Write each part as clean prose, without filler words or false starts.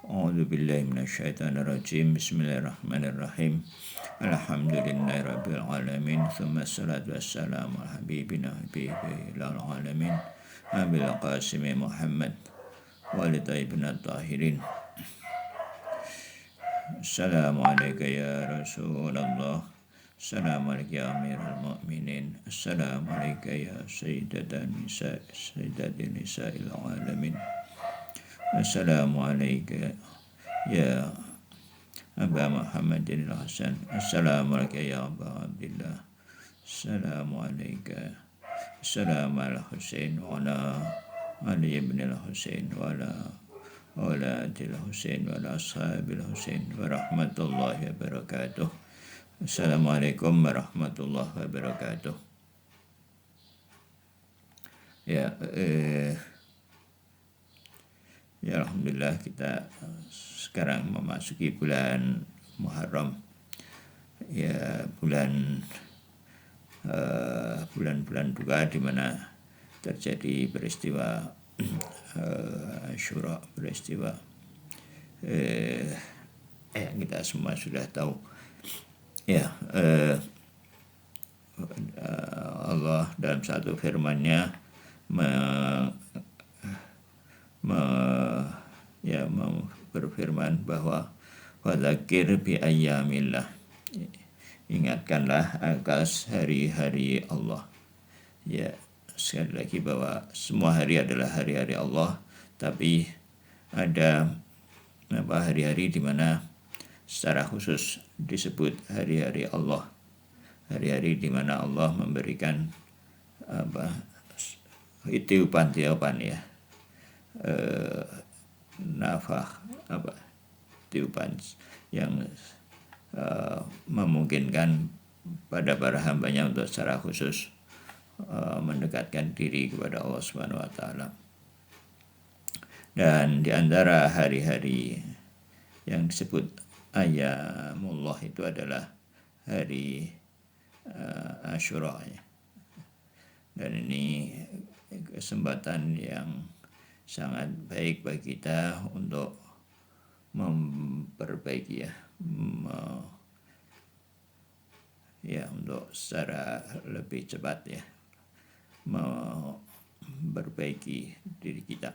A'udzu billahi minasyaitonir rajim. Bismillahirrahmanirrahim. Alhamdulillahirabbil alamin. Tsumma shalatu wassalamu ala habibina habibil alamin. Abil Qasim Muhammad wa ali thayyibin tahirin. Assalamu alayka ya Rasulullah. Assalamu alayka ya Amirul Mu'minin. Assalamu alayka ya Sayyidatin Nisa'il Alamin. Assalamu alayka ya Aba Muhammadin al-Hasan. Assalamu alayka ya Aba Abdillah. Assalamu alayka. Assalamu ala Husain wa ala Ali ibn al-Husain wa ala awladil Husain wa ala ashabil Husain wa rahmatullahi wa barakatuh. Assalamualaikum warahmatullahi wabarakatuh. Ya, ya alhamdulillah kita sekarang memasuki bulan Muharram. Ya, bulan-bulan duka di mana terjadi peristiwa Asyura, peristiwa kita semua sudah tahu. Ya, Allah dalam satu firman-Nya berfirman bahwa wadzakir bi ayyamillah, ingatkanlah atas hari-hari Allah. Ya, sekali lagi bahwa semua hari adalah hari-hari Allah, tapi ada hari-hari di mana secara khusus disebut hari-hari Allah, hari-hari di mana Allah memberikan tiupan ya, nafah tiupan yang memungkinkan pada para hambanya untuk secara khusus mendekatkan diri kepada Allah Subhanahu wa taala. Dan di antara hari-hari yang disebut Ayyamullah itu adalah hari Asyura ya. Dan ini kesempatan yang sangat baik bagi kita untuk memperbaiki untuk secara lebih cepat ya memperbaiki diri kita.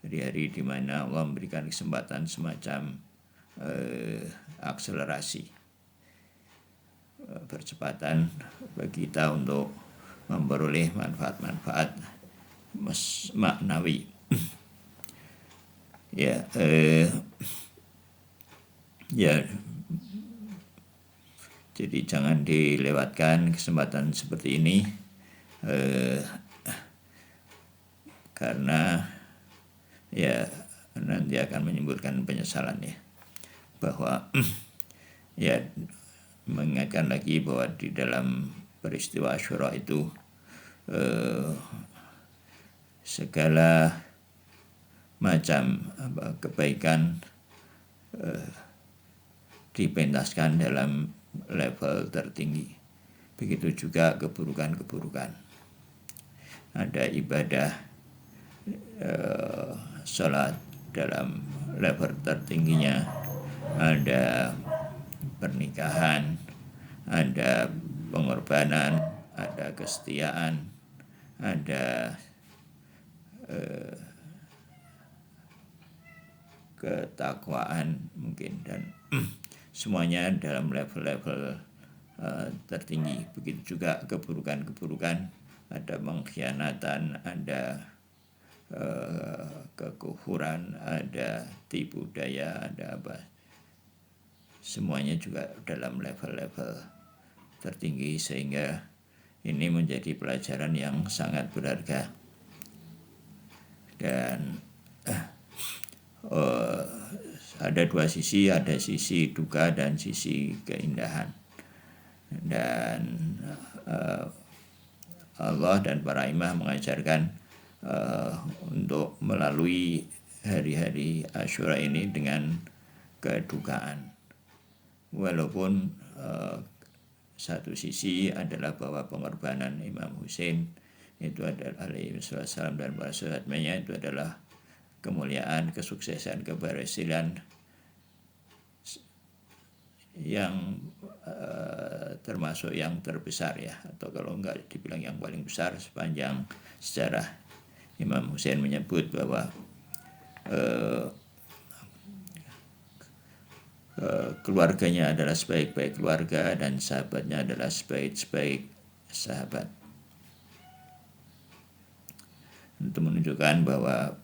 Hari-hari di mana Allah memberikan kesempatan semacam akselerasi, percepatan bagi kita untuk memperoleh manfaat-manfaat maknawi. Jadi jangan dilewatkan kesempatan seperti ini, karena ya nanti akan menimbulkan penyesalan ya. Bahwa ya mengingatkan lagi bahwa di dalam peristiwa Asyura itu segala macam kebaikan dipentaskan dalam level tertinggi. Begitu juga keburukan-keburukan. Ada ibadah sholat dalam level tertingginya, ada pernikahan, ada pengorbanan, ada kesetiaan, ada ketakwaan mungkin, dan semuanya dalam level-level tertinggi. Begitu juga keburukan-keburukan, ada pengkhianatan, ada kekufuran, ada tipu daya, ada apa. Semuanya juga dalam level-level tertinggi, sehingga ini menjadi pelajaran yang sangat berharga. Dan ada dua sisi, ada sisi duka dan sisi keindahan. Dan Allah dan para imam mengajarkan untuk melalui hari-hari Asyura ini dengan kedukaan. Walaupun satu sisi adalah bahwa pengorbanan Imam Husain itu adalah alaihi wassalam dan para sahabatnya itu adalah kemuliaan, kesuksesan, keberhasilan yang termasuk yang terbesar ya, atau kalau enggak dibilang yang paling besar sepanjang sejarah. Imam Hussein menyebut bahwa keluarganya adalah sebaik-baik keluarga dan sahabatnya adalah sebaik-baik sahabat. Untuk menunjukkan bahwa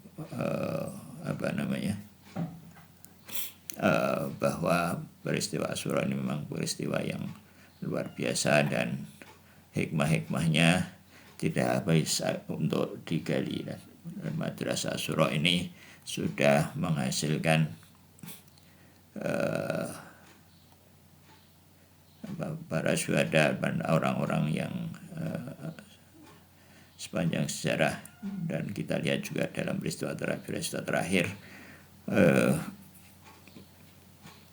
bahwa peristiwa Asyura ini memang peristiwa yang luar biasa dan hikmah-hikmahnya tidak habis untuk digali. Dan Madrasah Asyura ini sudah menghasilkan para syuhada dan orang-orang yang sepanjang sejarah, dan kita lihat juga dalam peristiwa terakhir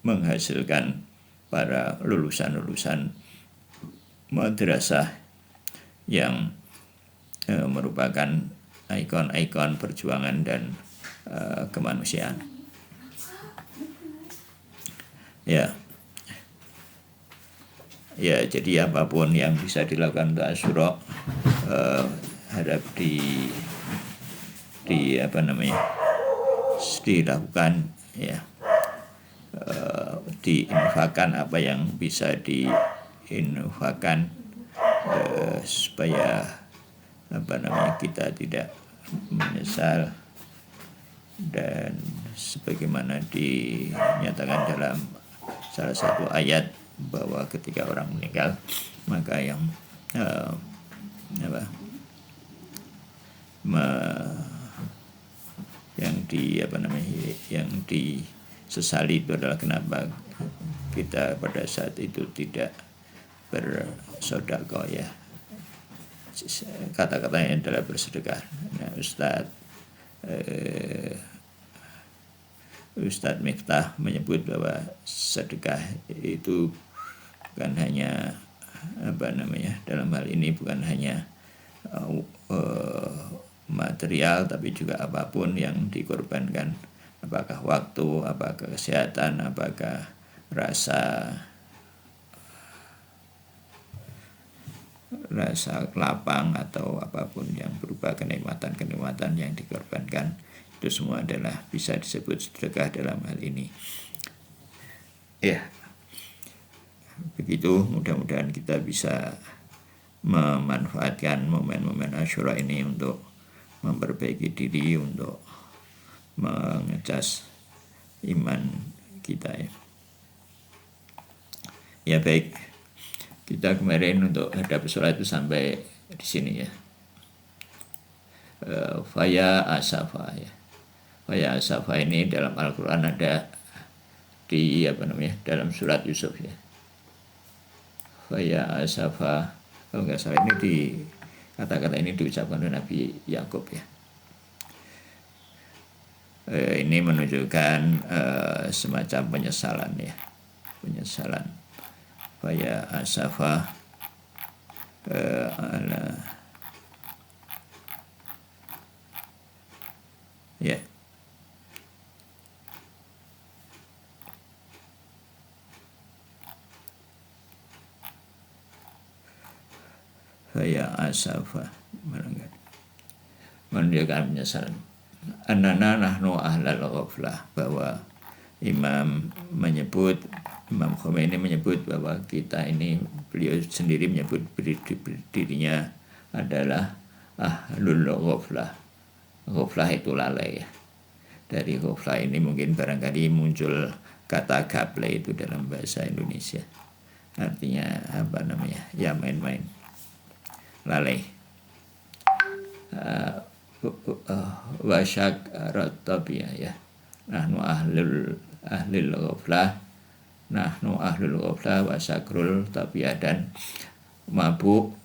menghasilkan para lulusan madrasah yang merupakan ikon-ikon perjuangan dan kemanusiaan. Ya, jadi apapun yang bisa dilakukan untuk Asyura harap dilakukan ya, diinfakkan apa yang bisa diinfakkan supaya kita tidak menyesal, dan sebagaimana dinyatakan dalam salah satu ayat bahwa ketika orang meninggal maka yang yang disesali itu adalah kenapa kita pada saat itu tidak bersedekah ya. Kata-katanya adalah bersedekah. Nah, Ustadz Miftah menyebut bahwa sedekah itu bukan hanya dalam hal ini bukan hanya material, tapi juga apapun yang dikorbankan, apakah waktu, apakah kesehatan, apakah rasa lapang, atau apapun yang berupa kenikmatan yang dikorbankan, itu semua adalah bisa disebut sedekah dalam hal ini. Ya, begitu. Mudah-mudahan kita bisa memanfaatkan momen-momen Asyura ini untuk memperbaiki diri, untuk mengecas iman kita ya. Ya baik, kita kemarin untuk hadap sholat itu sampai di sini ya. Faya asafa ya. Faya asafa ini dalam Al-Quran ada di dalam surat Yusuf ya. Faya asafa, kalau nggak salah ini kata-kata ini diucapkan oleh Nabi Yakub ya. Ini menunjukkan semacam penyesalan ya, penyesalan. Faya asafa ala ya. Faya asafa menunjukkan penyesalan. Annana nahnu ahlal ghaflah, bahwa Imam Khomeini menyebut bahwa kita ini, beliau sendiri menyebut dirinya adalah ahlul ghaflah. Ghaflah itu lalai ya. Dari ghaflah ini mungkin barangkali muncul kata gaple itu dalam bahasa Indonesia. Artinya ya main-main, lalai. Wasyak ratabiyah ya. Nahnu ahlul ghaflah, nahnu ahlul ghaflah wasakrul tabiyah, dan mabuk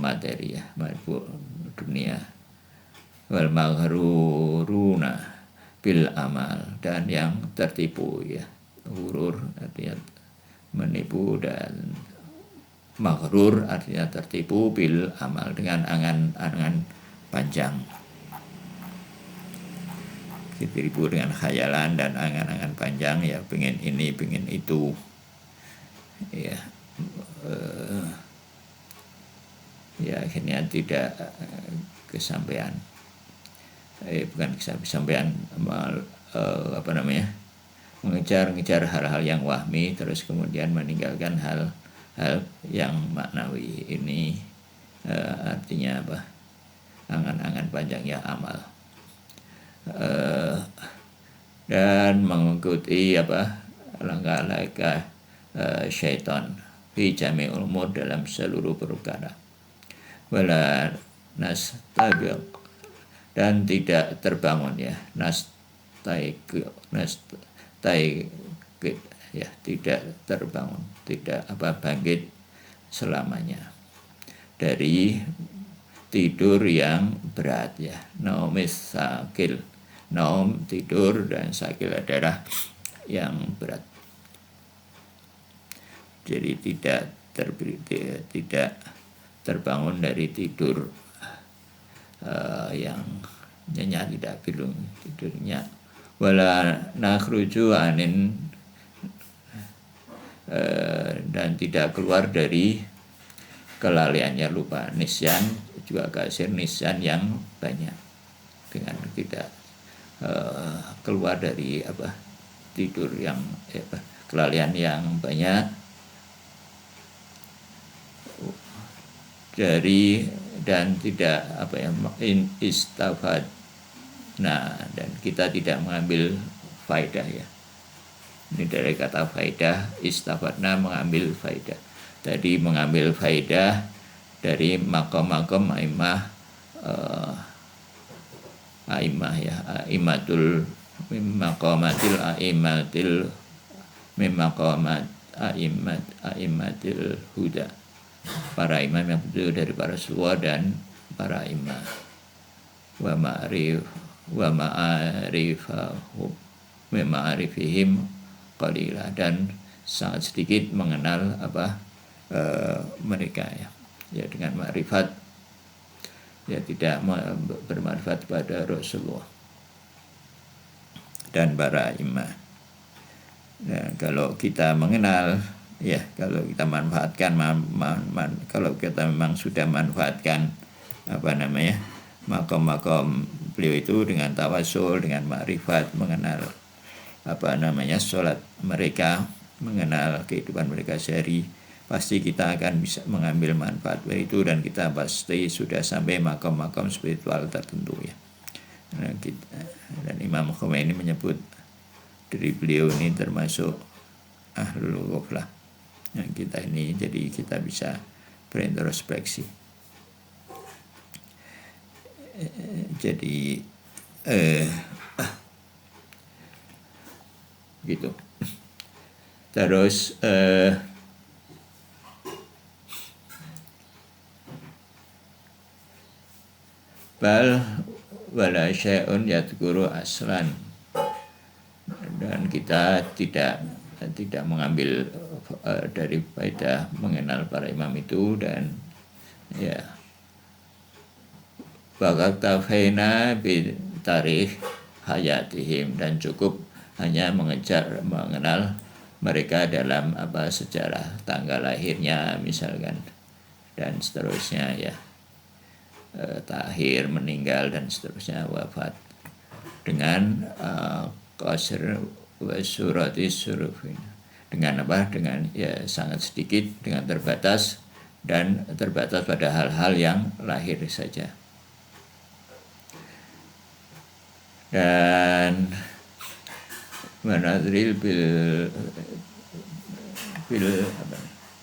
materi ya, mabuk dunia. Wal maghruruna bil amal, dan yang tertipu ya. Hurur artinya menipu, dan maghrur artinya tertipu, bil amal dengan angan-angan panjang. ditipu dengan khayalan dan angan-angan panjang, ya pengen ini pengen itu, ya ya akhirnya tidak kesampaian, bukan kesampaian, mengejar hal-hal yang wahmi terus kemudian meninggalkan hal-hal yang maknawi. Ini artinya apa? Angan-angan panjangnya amal, dan mengikuti langkah-langkah syaitan fi jami'ul umur, dalam seluruh perkara. Wala nastabiq, dan tidak terbangun, ya, nastaik ya, tidak terbangun, tidak bangkit selamanya dari tidur yang berat, ya. Naumis sakil, naum tidur, dan sakil adalah yang berat. Jadi tidak terbangun dari tidur yang nyenyak, tidak belum tidurnya. Wala nakhruju anin, dan tidak keluar dari kelalaiannya, lupa, nisyan juga kasir, nisyan yang banyak, dengan tidak keluar dari tidur yang kelalaian yang banyak, dari, dan tidak istafad. Nah, dan kita tidak mengambil faidah, ya. Ini dari kata faidah, istafadna, mengambil faidah. Tadi mengambil faidah dari makom-makom aimah, ya, aimatul maqamatil aimatil mimaqamat aimatil huda, para imam yang betul dari para sulwa dan para imam. Wa ma'arifihim qalila, dan sangat sedikit mengenal mereka, ya dengan ma'rifat, ya tidak bermanfaat pada Rasulullah dan para imam. Dan kalau kita mengenal, ya, kalau kita manfaatkan, kalau kita memang sudah manfaatkan makom-makom beliau itu dengan tawasul, dengan ma'rifat, mengenal sholat mereka, mengenal kehidupan mereka sehari, pasti kita akan bisa mengambil manfaat dari itu, dan kita pasti sudah sampai makom-makom spiritual tertentu, ya. Dan Imam Khomeini menyebut diri beliau ini termasuk ahlul ghaflah. Yang kita ini, jadi kita bisa berintrospeksi. Jadi gitu. Terus bal wala syai'un yadhkuru aslan, dan kita tidak mengambil dari faedah mengenal para imam itu, dan ya bagatafaina bi tarikh hayatihim, dan cukup hanya mengenal mereka dalam sejarah tanggal lahirnya misalkan, dan seterusnya, ya, tahir, meninggal, dan seterusnya, wafat, dengan qasr wa surati surufin, dengan ya sangat sedikit, dengan terbatas, dan terbatas pada hal-hal yang lahir saja. Dan manadril bil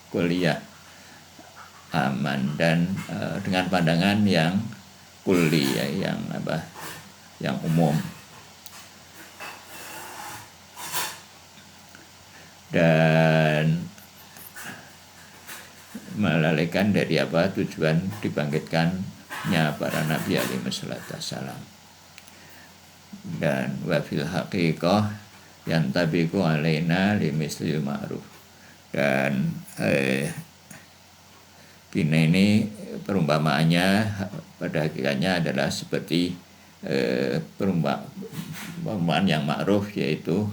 kuliah aman, dan dengan pandangan yang kulli, ya, yang umum, dan melalaikan dari tujuan dibangkitkannya para nabi alaihi wassalam. Dan wafil haqiqah yang tabiku alaina limislil ma'ruf, dan ini perumpamaannya pada hakikatnya adalah seperti perumpamaan yang ma'ruf, yaitu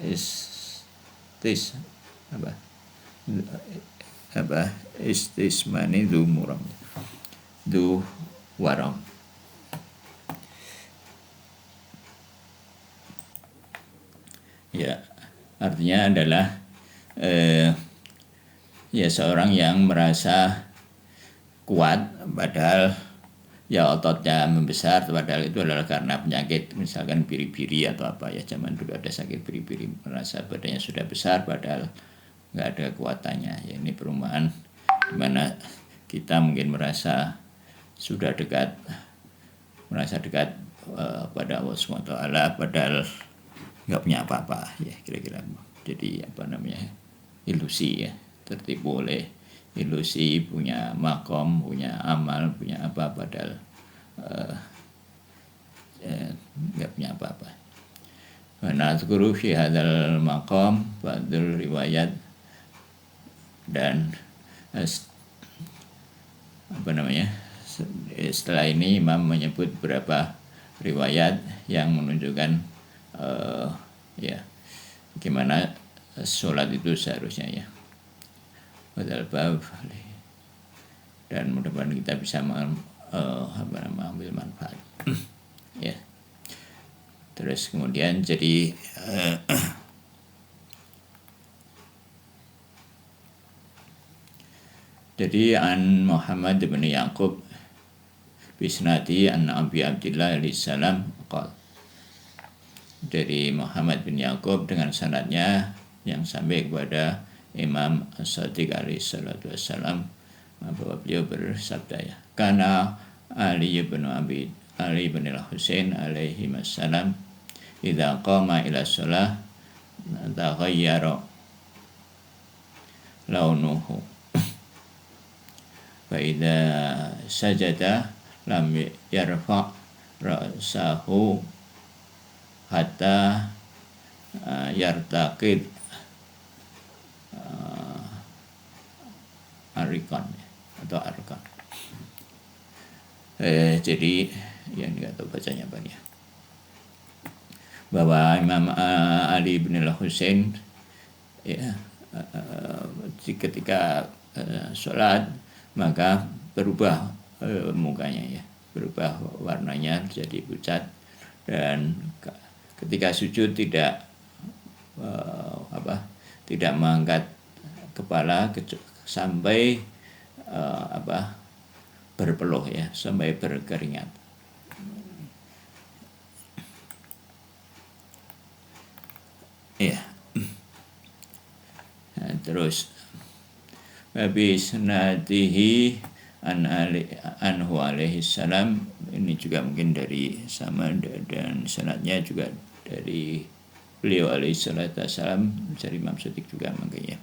istis istismani du warong. Ya, artinya adalah ya seorang yang merasa kuat padahal ya ototnya membesar, padahal itu adalah karena penyakit, misalkan biri-biri atau apa ya, zaman dulu ada sakit biri-biri, merasa badannya sudah besar padahal nggak ada kekuatannya. Ya, ini perumpamaan dimana kita mungkin merasa sudah dekat, merasa dekat pada Allah SWT, padahal nggak punya apa-apa ya, kira-kira. Jadi ilusi ya, tertipu oleh ilusi, punya makom, punya amal, punya apa, padahal nggak punya apa-apa. Wa nazkuru fi hadzal maqam ba'dul riwayat, dan setelah ini Imam menyebut beberapa riwayat yang menunjukkan ya gimana sholat itu seharusnya ya. Dan mudah-mudahan kita bisa mengambil manfaat. Ya. Terus kemudian jadi an Muhammad bin Yaqub bisnadi an Abi Abdillah alaihissalam qala, dari Muhammad bin Yaqub dengan sanadnya yang sampai kepada Imam As-Sadiq alaihissalatu wassalam, bahwa beliau bersabda ya, kana Ali bin al-Husain alaihi wassalam idza qama ila shalah taghayyara launuhu fa idza sajada lam yarfa ra'sahu hatta yartaqid arkan. Jadi yang nggak tahu bacanya apa ya, bahwa Imam Ali bin al-Husain ya ketika sholat maka berubah mukanya ya, berubah warnanya jadi pucat, dan ketika sujud tidak mengangkat kepala sampai berpeluh ya, sampai berkeringat. Ya. Nah, terus habis nadihi anhu alaihi salam, ini juga mungkin dari sama, dan sanadnya juga dari beliau alaihi salatu wassalam, dari Imam Sadiq juga makanya.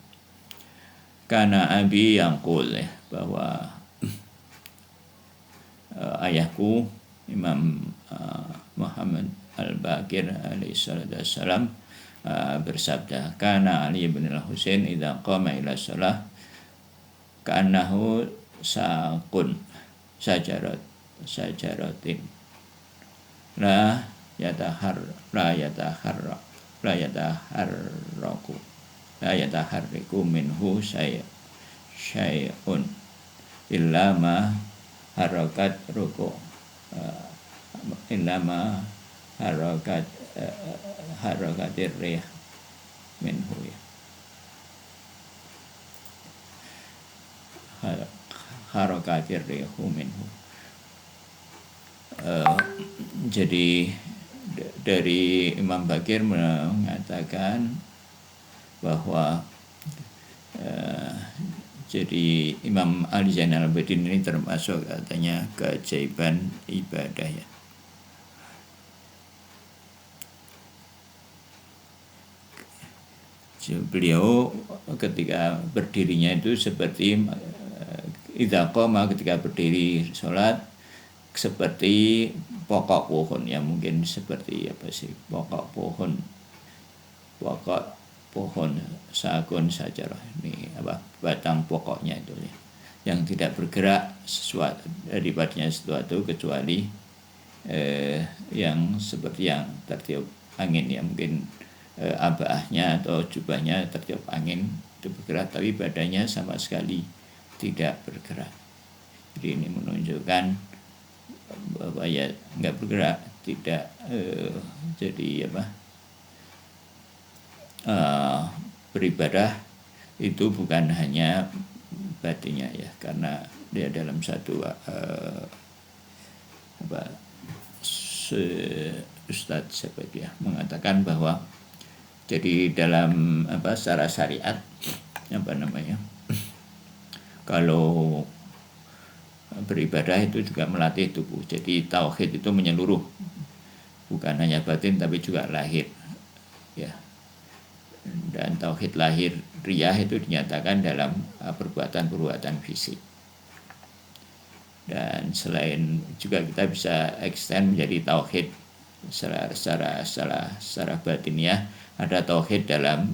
Karena abi yaqul ya, bahwa ayahku Imam Muhammad Al-Baqir alaihi salatu wassalam bersabda, kana Ali bin al-Husain idza qama ila shalah ka'annahu saqun sajaratin la yataharriku minhu syai'un illa ma harakat ruku illa ma harakatir rih minhu ya, harakatir rihu minhu. Jadi dari Imam Bakir mengatakan bahwa jadi Imam Ali Zainal Abidin ini termasuk katanya keajaiban ibadah ya. Beliau ketika berdirinya itu seperti idza qama, ketika berdiri sholat, seperti pokok pohon ya, mungkin seperti pokok pohon sakun sajarah, ini batang pokoknya itu ya, yang tidak bergerak daripadanya sesuatu kecuali yang seperti yang tertiup angin ya, mungkin abahnya atau jubahnya tertiup angin itu bergerak, tapi badannya sama sekali tidak bergerak. Jadi ini menunjukkan bahwa ya nggak bergerak, tidak jadi beribadah itu bukan hanya batinnya ya, karena dia dalam satu Ustadz siapa dia mengatakan bahwa jadi dalam secara syariat kalau beribadah itu juga melatih tubuh. Jadi tauhid itu menyeluruh, bukan hanya batin tapi juga lahir ya. Dan tauhid lahir riyah itu dinyatakan dalam perbuatan-perbuatan fisik. Dan selain juga kita bisa extend menjadi tauhid secara batiniah, ada tauhid dalam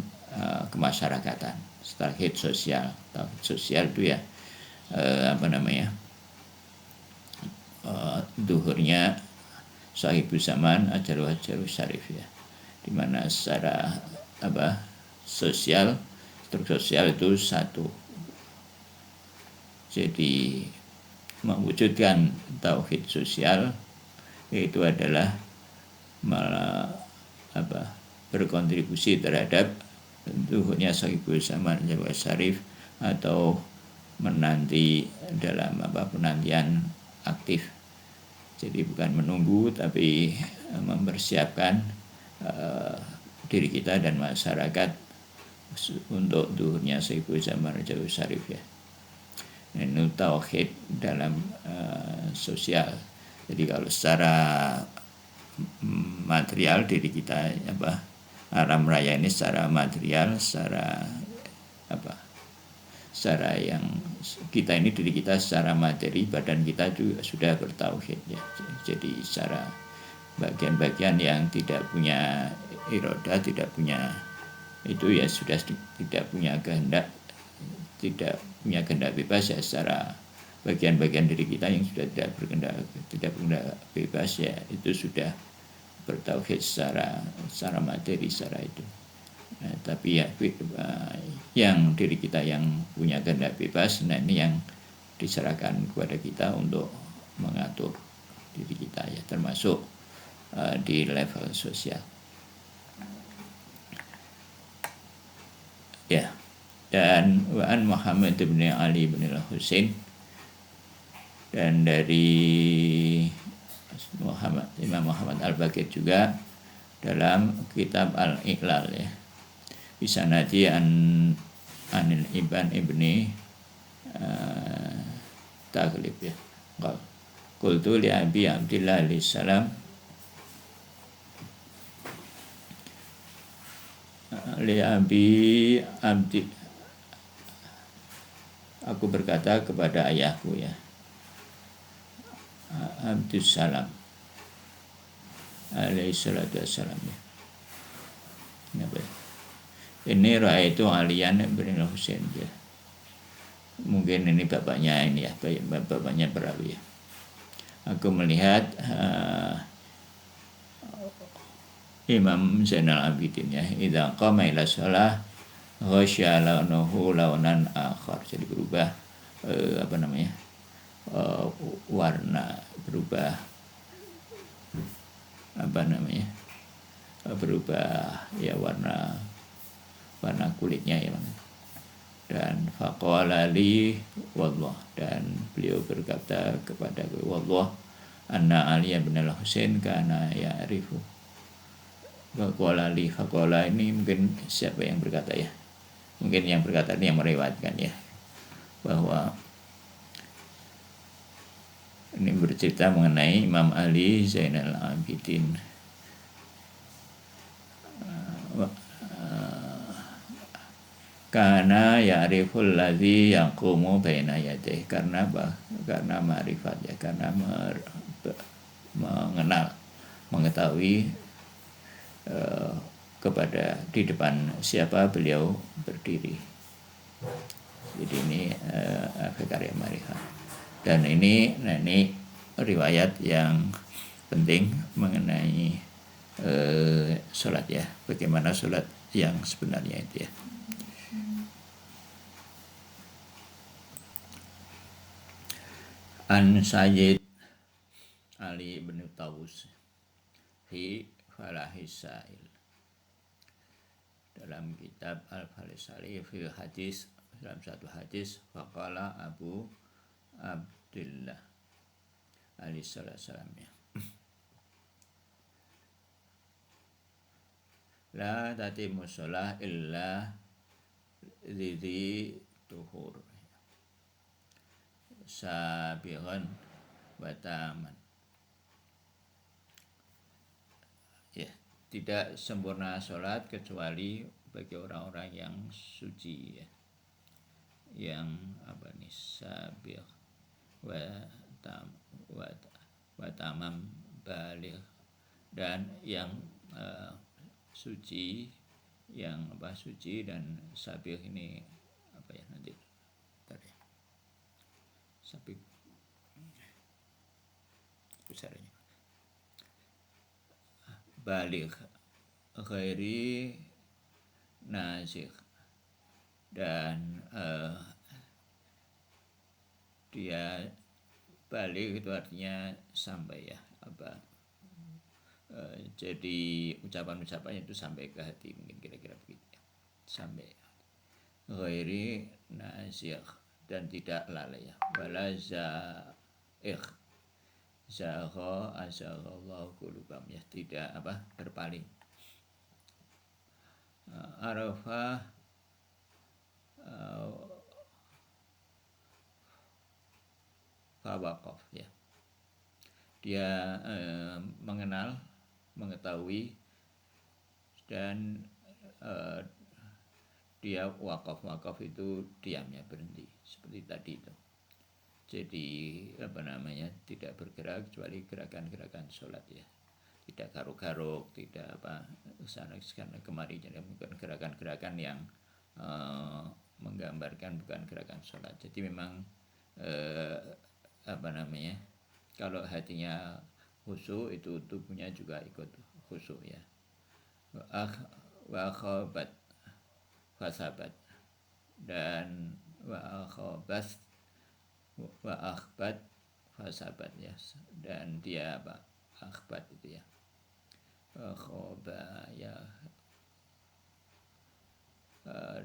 kemasyarakatan, tauhid sosial. Tauhid sosial itu ya duhurnya Sahibul Zaman Ajaru Syarif ya, dimana secara sosial, struktur sosial itu satu. Jadi mewujudkan tauhid sosial yaitu adalah berkontribusi terhadap duhurnya Sahibul Zaman Ajaru Syarif, atau menanti dalam penantian aktif. Jadi bukan menunggu tapi mempersiapkan diri kita dan masyarakat untuk duhurnya Sahibul Zaman Ajaru Syarif ya. Ini tauhid dalam sosial. Jadi kalau secara material diri kita alam raya ini secara material, secara yang kita ini diri kita secara materi, badan kita juga sudah bertauhid ya. Jadi secara bagian-bagian yang tidak punya iroda, tidak punya itu ya sudah tidak punya kehendak, tidak punya kehendak bebas ya. Secara bagian-bagian diri kita yang sudah tidak berkehendak bebas ya, itu sudah bertauhid secara materi, secara itu. Nah, tapi ya yang diri kita yang punya kehendak bebas, nah ini yang diserahkan kepada kita untuk mengatur diri kita ya, termasuk di level sosial ya. Dan wa'an Muhammad bin Ali bin al-Husain, dan dari Imam Muhammad Al-Baqir juga dalam kitab Al-Iqlal ya, bisa nanti anil ibni Taghlib ya. Qultu li Abi Abdillah alaihi salam li Abi Abdi, aku berkata kepada ayahku ya, Abdus Salam alaihi salatu wassalam ya. Ini Ra'aitu Aliyan bin Husain ya. Mungkin ini bapaknya ini ya, bapaknya perawi ya. Aku melihat Imam Zainal Abidin ya, idza qama ila shalah ghasya launuhu launan akhar. Jadi berubah warna, berubah berubah ya warna kulitnya ya. Dan faqala li wallah, dan beliau berkata kepada wallah anna Ali bin al-Husain kana ya'rifu. Faqala li, faqala ini mungkin siapa yang berkata ya, mungkin yang berkata ini yang meriwayatkan ya, bahwa ini bercerita mengenai Imam Ali Zainal Abidin karena ya'riful ladzi yaqumu baina yadayhi, karena ma'rifat ya, karena mengetahui kepada di depan siapa beliau berdiri. Jadi ini karya ma'rifat. Dan ini riwayat yang penting mengenai sholat ya, bagaimana sholat yang sebenarnya itu ya. An Sayyid Ali bin Tawus fi Falahis Sa'il, dalam kitab Al-Falisali fil hadis, dalam satu hadis, faqala Abu Abdullah alaihi salam ya, la tatimu sholah illa lidhi tuhur sabiqan wa taman. Ya, tidak sempurna sholat kecuali bagi orang-orang yang suci ya, yang apa nih, sabiq wa tamam baligh, dan yang suci, yang apa, suci dan sabiq ini apa ya, nanti tadi sabiq besarnya baligh ghairi nazigh, dan dia balik itu artinya sampai ya, apa jadi ucapan-ucapannya itu sampai ke hati, mungkin kira-kira begitu ya. Sampai ghairi nazigh, dan tidak lalai ya, wala zaigh, zagha azaghallahu qulubam ya, tidak apa, berpaling. Arafah fawaqaf ya, dia mengenal, mengetahui, dan dia wakaf itu diamnya, berhenti seperti tadi itu. Jadi apa namanya, tidak bergerak kecuali gerakan-gerakan sholat ya, tidak garuk-garuk, tidak apa sana kemari, jadi bukan gerakan-gerakan yang menggambarkan, bukan gerakan sholat. Jadi memang apa namanya, kalau hatinya khusyuk itu tubuhnya juga ikut khusyuk ya. Wa khabat fasabat, dan wa akhbat fasabat ya, dan dia apa, akhbat itu ya, khoba ya,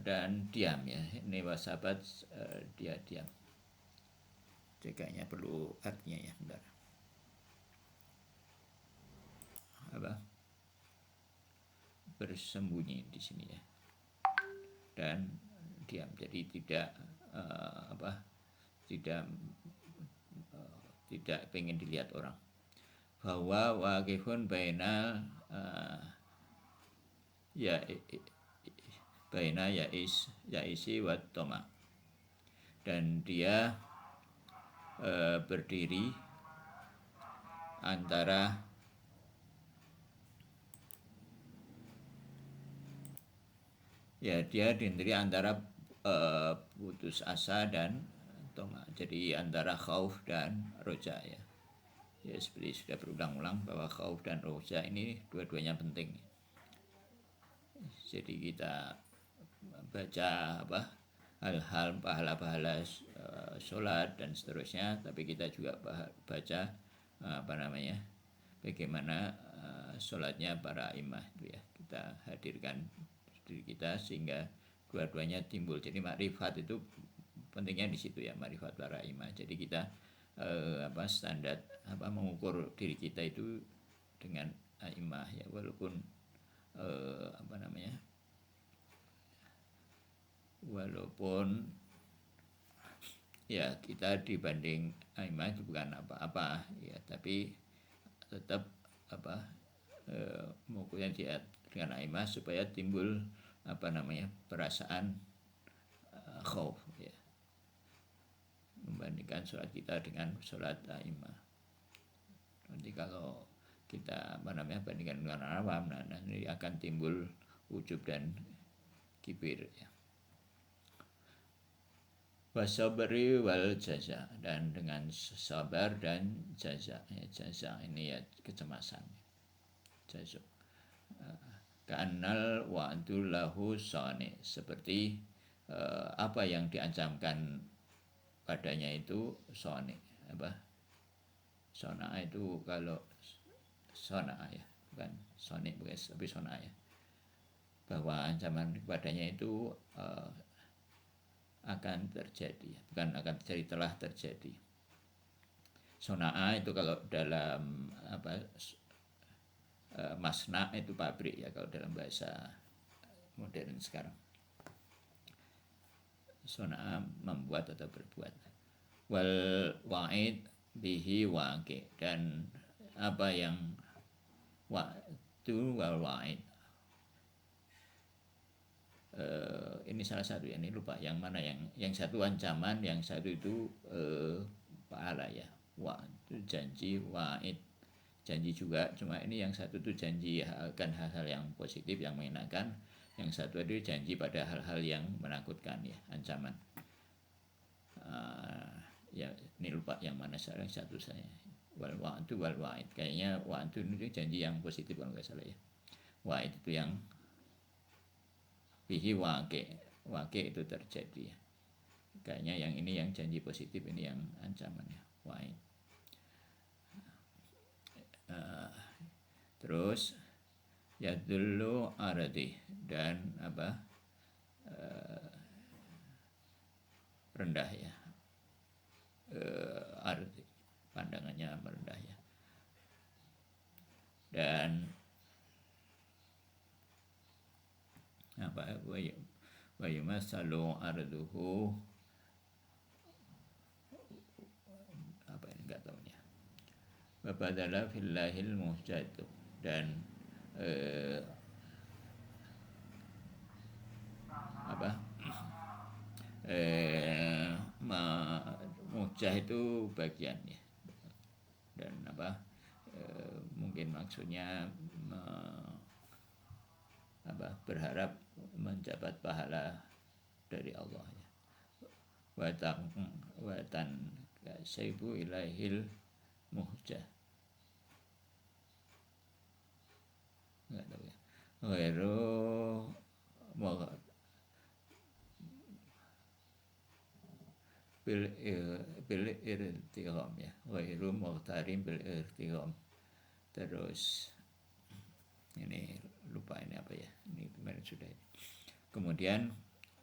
dan diam ya, ini wasabat, dia diam. Jaganya perlu artinya ya, bentar. Apa? Bersembunyi di sini ya, dan diam. Jadi tidak tidak pengen dilihat orang. Bahwa waqifun baina baina yaisi wa toma, dan dia berdiri antara ya, dia diri antara putus asa dan toma, jadi antara khauf dan roja ya. Ya, seperti sudah berulang-ulang bahwa khauf dan roja ini dua-duanya penting. Jadi kita baca apa, hal-hal pahala-pahala sholat dan seterusnya, tapi kita juga baca apa namanya, bagaimana sholatnya para imam itu ya, kita hadirkan diri kita sehingga dua-duanya timbul. Jadi makrifat itu pentingnya di situ ya, makrifat para imam. Jadi kita standar apa, mengukur diri kita itu dengan imam ya, walaupun apa namanya, walaupun ya kita dibanding imam itu bukan apa-apa ya, tapi tetap apa mengukurnya dia dengan imam supaya timbul apa namanya, perasaan khauf ya, membandingkan sholat kita dengan sholat imam. Nanti kalau kita apa namanya, bandingkan dengan awam, nah ini akan timbul ujub dan kibir ya. wasabri wal jaza, dan dengan sabar dan jaza. Ya, jaza ini ya kecemasan. Jaza. Kanal wa'du lahu sani, seperti apa yang diancamkan padanya itu sani. Apa? Sona itu kalau sona ya, bukan soni bukan, tapi sona ya. Bahwa ancaman kepadanya itu akan terjadi, bukan akan terjadi, telah terjadi. Sona'a itu kalau dalam masna itu pabrik ya, kalau dalam bahasa modern sekarang. Sona'a membuat atau berbuat. Wal wa'id bihi waqi, dan apa yang wa'du wal wa'id, ini salah satu ya, ini lupa yang mana, yang satu ancaman, yang satu itu pahala ya. Itu janji, wa'id janji juga, cuma ini yang satu itu janji akan hal-hal yang positif, yang menyenangkan, yang satu itu janji pada hal-hal yang menakutkan ya, ancaman. Ya ini lupa yang mana sekarang, satu saya wal wa'du wal wa'id, kayaknya wa'du itu janji yang positif kalau nggak salah ya, wa'id itu yang bihi wake itu terjadi ya. Kayaknya yang ini yang janji positif, ini yang ancamannya wa'id. Terus ya dulu aradi, dan apa, rendah ya, aradi pandangannya merendah ya. Dan apa, wa yumasalu arduhu, apa ini enggak tahunya, wa badala fillahil muhjatu, dan mujah itu bagian ya, dan mungkin maksudnya berharap mendapat pahala dari Allah ya. Watan saibu ilahil muhjah, nggak tahu ya, ghairu bil irtigham ya, ghairu mughtarim bil irtigham. Terus ini lupa ini apa ya, ini kemarin sudah ini. Kemudian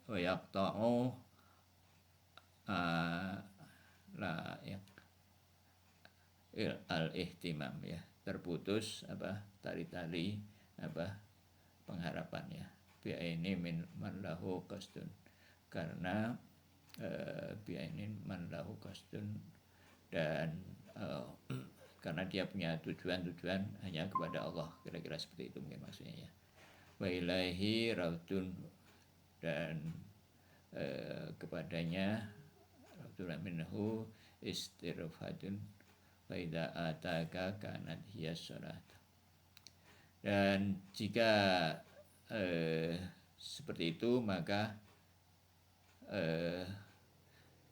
yaqta'u la ya al-ihtimam ya, terputus tali-tali pengharapan ya, bi'aini min man lahu qasdun, karena bi'aini man lahu qasdun, dan karena dia punya tujuan hanya kepada Allah, kira-kira seperti itu mungkin maksudnya ya. Wa ilaihi raudun, dan kepadanya raudun minhu istirfadun wa idza ataka kanat hiya shalat. Dan jika seperti itu, maka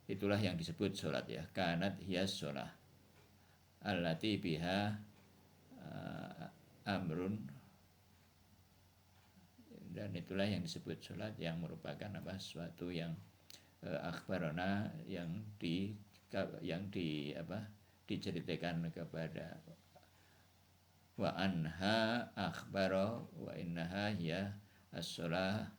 itulah yang disebut sholat ya, kanat hiya shalah allati biha amrun, dan itulah yang disebut sholat yang merupakan suatu yang akhbarona, yang diceritakan kepada, wa anha akhbaro wa innaha hiya as-sholah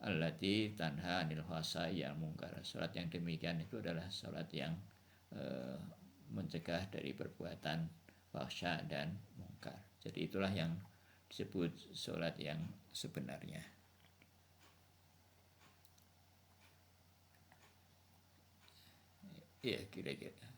allati tanha anil fahsya'i wal munkar. Sholat yang demikian itu adalah sholat yang mencegah dari perbuatan fahsya dan mungkar. Jadi itulah yang disebut sholat yang sebenarnya. Ya kira-kira.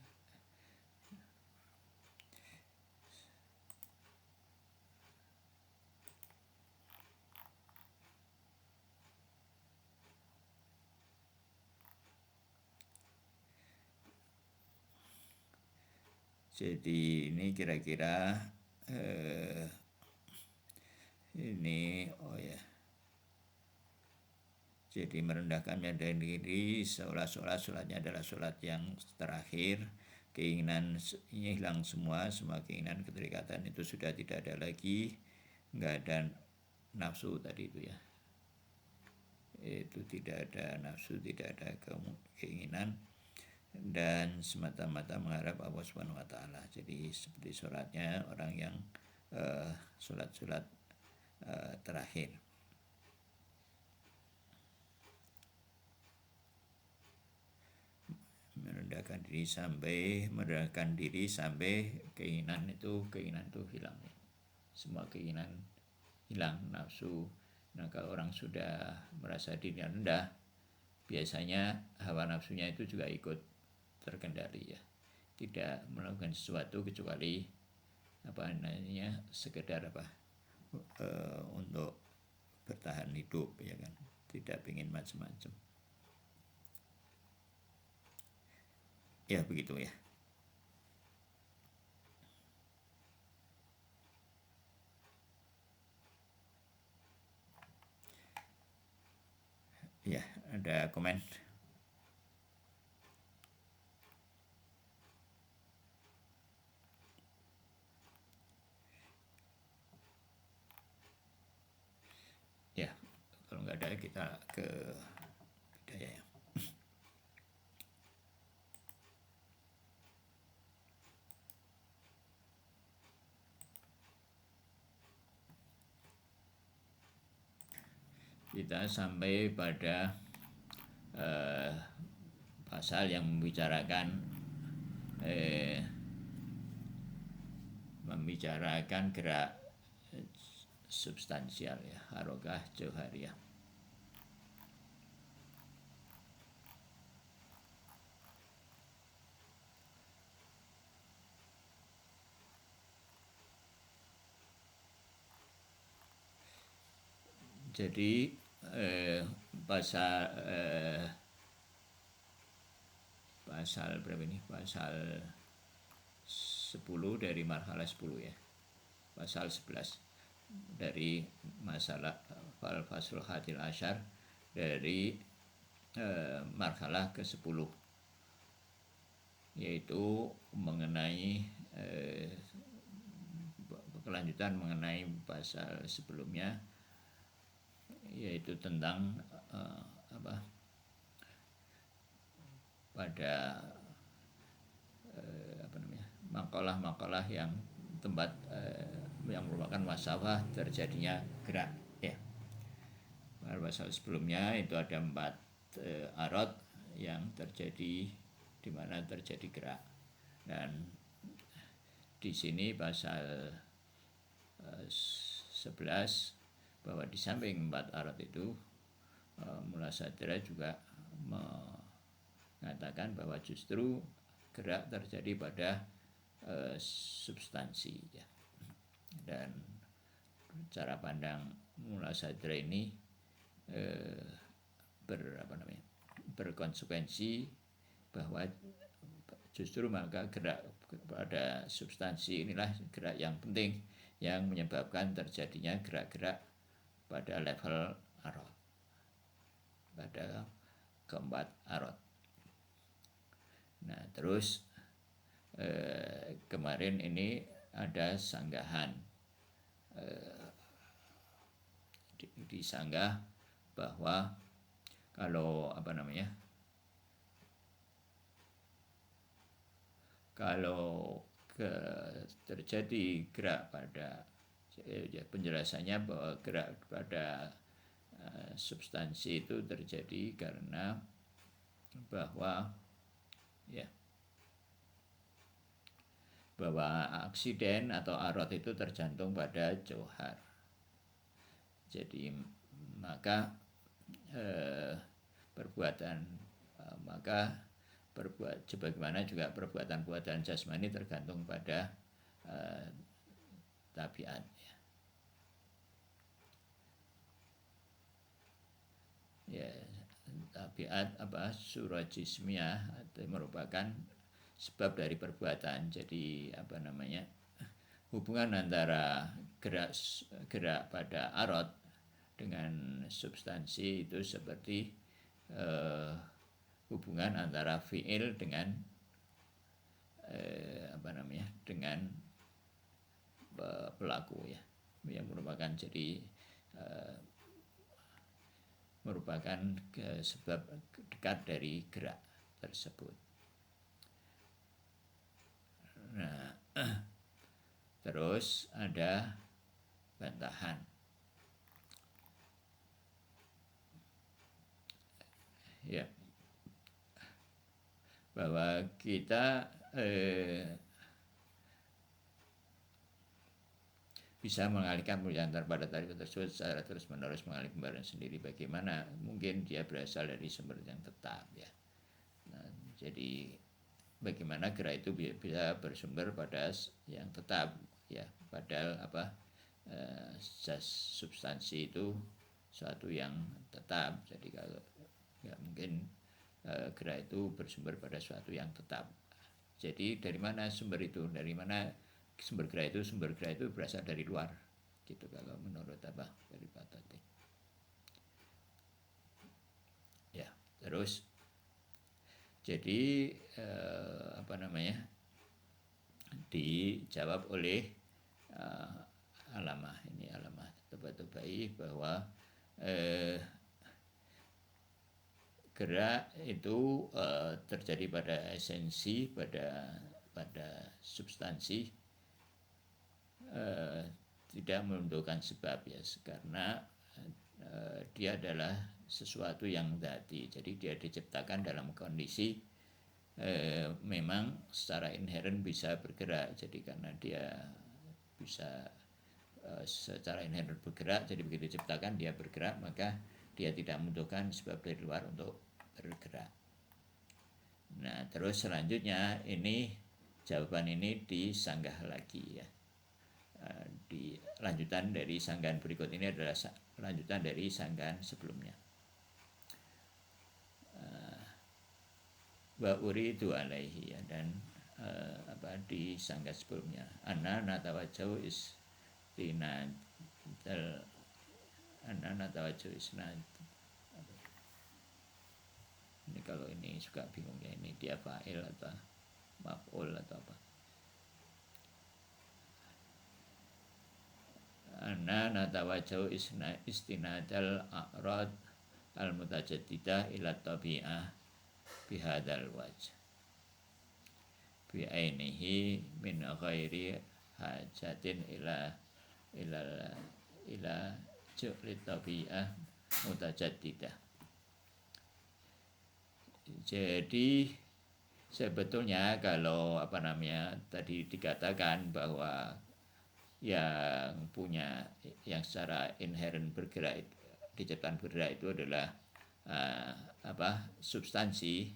Jadi ini kira-kira ini Jadi merendahkan diri seolah-olah sholatnya adalah sholat yang terakhir, keinginan hilang semua keinginan keterikatan itu sudah tidak ada lagi, nggak ada nafsu tadi itu ya, itu tidak ada nafsu, tidak ada keinginan, dan semata-mata mengharap Allah Subhanahu wa Ta'ala. Jadi seperti sholatnya orang yang sholat terakhir. Merendahkan diri sampai keinginan itu hilang. Semua keinginan hilang, nafsu. Nah, kalau orang sudah merasa dirinya rendah, biasanya hawa nafsunya itu juga ikut terkendali ya. Tidak melakukan sesuatu kecuali sekedar untuk bertahan hidup ya kan. Tidak ingin macam-macam. Ya begitu ya. Ya, ada komen. Ya, kalau nggak ada kita ke budaya ya. Kita sampai pada pasal yang membicarakan gerak substansial ya, harokah jauhariyah. Jadi pasal berapa ini? Pasal 10 dari marhalah 10 ya. Pasal 11 dari masalah Fasul Hadil Asyar dari marhalah ke-10, yaitu mengenai kelanjutan mengenai pasal sebelumnya, yaitu tentang pada makalah-makalah yang tempat yang merupakan wasawah terjadinya gerak ya. Pada pasal sebelumnya itu ada 4 arad yang terjadi di mana terjadi gerak, dan di sini pasal 11 bahwa di samping 4 arad itu Mullah Sadra juga mengatakan bahwa justru gerak terjadi pada substansi ya. Dan cara pandang Mullah Sadra ini berkonsekuensi bahwa justru maka gerak pada substansi inilah gerak yang penting yang menyebabkan terjadinya gerak-gerak pada level arad, pada keempat arad. Nah, terus kemarin ini ada sanggahan, disanggah bahwa kalau terjadi gerak pada penjelasannya bahwa gerak pada substansi itu terjadi karena bahwa aksiden atau arad itu tergantung pada jauhar. Jadi maka sebagaimana juga perbuatan jasmani tergantung pada tabiat ya. Tabiat surah jismiyah itu merupakan sebab dari perbuatan. Jadi hubungan antara gerak pada arad dengan substansi itu seperti hubungan antara fiil dengan dengan pelaku ya, yang merupakan merupakan sebab dekat dari gerak tersebut. Nah, terus ada bantahan. Ya, bahwa kita bisa mengalihkan pernyataan pada tarif tersebut secara terus-menerus mengalih kembaran sendiri. Bagaimana mungkin dia berasal dari sumber yang tetap ya. Nah, jadi bagaimana gerak itu bisa bersumber pada yang tetap ya, padahal substansi itu suatu yang tetap. Jadi kalau nggak mungkin gerak itu bersumber pada suatu yang tetap. Jadi dari mana sumber itu? Dari mana sumber gerak itu? Sumber gerak itu berasal dari luar. Gitu kalau menurut dari Pak Tati. Ya, terus jadi dijawab oleh Alamah Tabatabai bahwa gerak itu terjadi pada esensi, pada substansi, tidak menentukan sebab ya, karena dia adalah sesuatu yang dzati. Jadi dia diciptakan dalam kondisi memang secara inheren bisa bergerak. Jadi karena dia bisa secara inheren bergerak, jadi begitu diciptakan dia bergerak, maka dia tidak membutuhkan sebab dari luar untuk bergerak. Nah, terus selanjutnya ini jawaban ini disanggah lagi ya. Di lanjutan dari sanggahan berikut ini adalah lanjutan dari sanggahan sebelumnya. Wa uridu alaihi ya, dan di sanggah sebelumnya anna natawajjau istinadal anna natawajjau istinad. Ini kalau ini suka bingung ya, ini dia fa'il atau maf'ul atau apa. Anna natawajjau istinadal a'rad al-mutajaddidah ila tabi'ah bihadal wajh bi'ainihi min ghairi hajatin ila ju'li tabi'ah mutajaddidah. Jadi sebetulnya kalau tadi dikatakan bahwa yang secara inheren bergerak, diciptakan bergerak itu adalah substansi,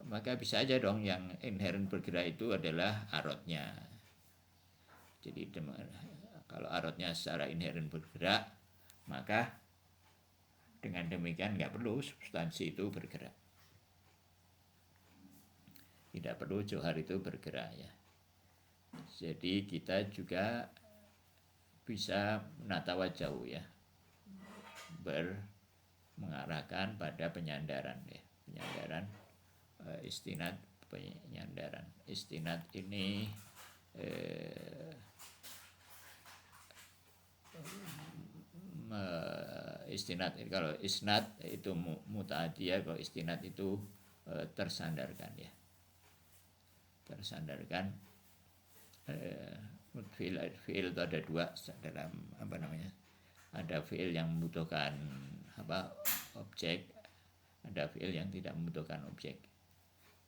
maka bisa aja dong yang inheren bergerak itu adalah arotnya. Jadi kalau arotnya secara inheren bergerak, maka dengan demikian nggak perlu substansi itu bergerak. Tidak perlu johar itu bergerak ya. Jadi kita juga bisa menatawajjau ya, mengarahkan pada penyandaran ya. Penyandaran istinad, penyandaran. Istinad ini istinad, kalau isnad itu muta'adiyah, kalau istinad itu tersandarkan ya. Tersandarkan. Fiil itu ada dua dalam ada fiil yang membutuhkan objek, ada fiil yang tidak membutuhkan objek,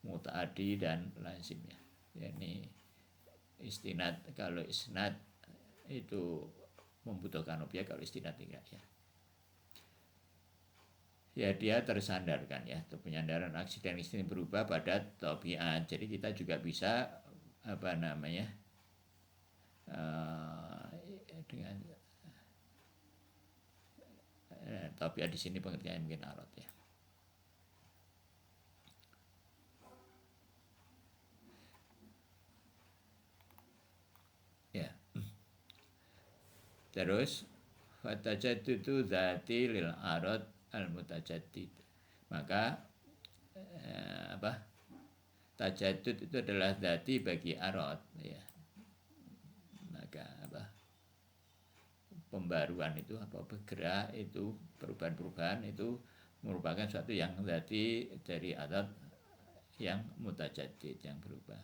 muta'addi dan lazim ya. Ini istinad, kalau isnad itu membutuhkan objek, kalau istinad tidak ya. Ya dia tersandarkan ya, penyandaran aksi dan istinad berubah pada tabiat. Jadi kita juga bisa dengan tabiat di sini pengertiannya mungkin arot ya. Ya. Terus Fatajaddudu dzati lil arad al mutajaddid. Maka tajaddud itu adalah dzati bagi arad ya. Maka pembaruan itu bergerak itu perubahan-perubahan itu merupakan suatu yang dzati dari arad yang mutajaddid yang berubah.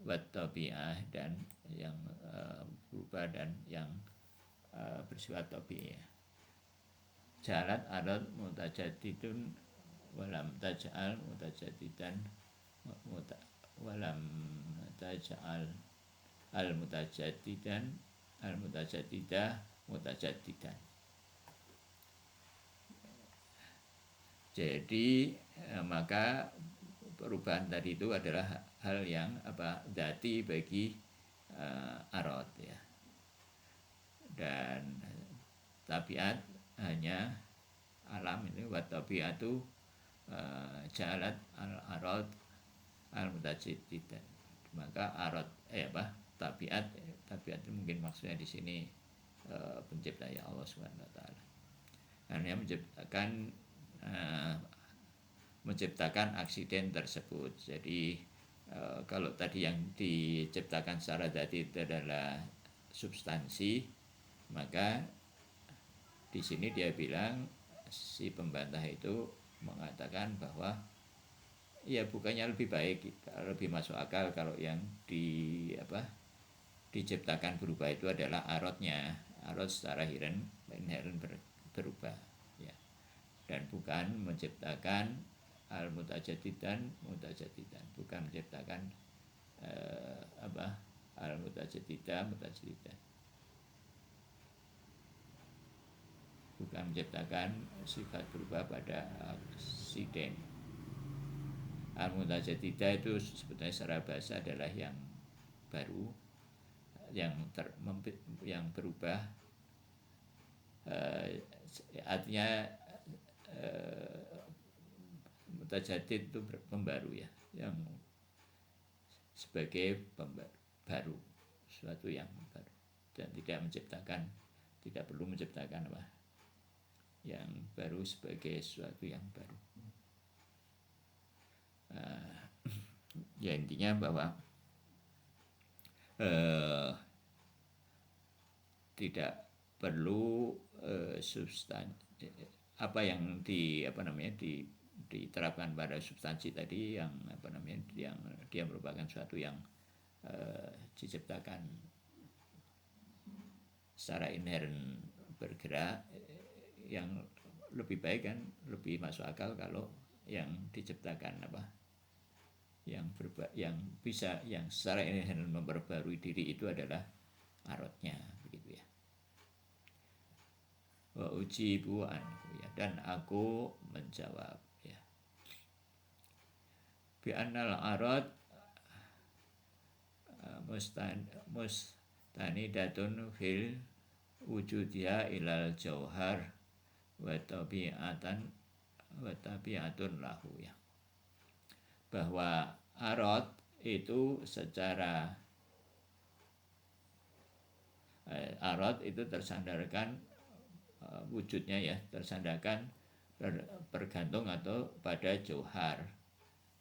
Wat tabi'ah dan yang berubah dan yang bersifat tabi'ah. Jalat arad mutajaddidun walam taj'al mutajaddidan walam taj'al al mutajaddidan al mutajaddidah mutajaddidan. Jadi maka perubahan tadi itu adalah hal yang dzati bagi arad ya. Dan tabiat hanya alam ini, wa tabiatu jalat al arad al mutajaddidan. Maka arad tabiat itu mungkin maksudnya di sini pencipta ya Allah Subhanahu wa taala. Karena menciptakan aksiden tersebut. Jadi kalau tadi yang diciptakan secara dzati itu adalah substansi, maka di sini dia bilang si pembantah itu mengatakan bahwa ya bukannya lebih baik, lebih masuk akal kalau yang diciptakan berubah itu adalah aradnya. Arad secara inheren berubah ya. Dan bukan menciptakan al mutajaddidan, bukan menciptakan al mutajaddidan, bukan menciptakan sifat berubah pada aksiden. Al mutajaddidah itu sebetulnya secara bahasa adalah yang baru, yang berubah, artinya mutajaddid itu pembaru ya, yang sebagai baru, suatu yang baru, dan tidak perlu menciptakan yang baru sebagai sesuatu yang baru. Ya intinya bahwa tidak perlu apa yang diterapkan pada substansi tadi yang yang dia merupakan suatu yang diciptakan secara inheren bergerak, yang lebih baik kan, lebih masuk akal kalau yang diciptakan yang bisa yang secara inheren memperbarui diri itu adalah aradnya, begitu ya. Wa ujibu anhu ya, dan aku menjawab ya. Bi annal arad mustanidatun fil wujudiha ilal jauhar wa tabi'atun lahu ya. Bahwa arad itu secara arad itu tersandarkan wujudnya ya, tersandarkan bergantung atau pada jauhar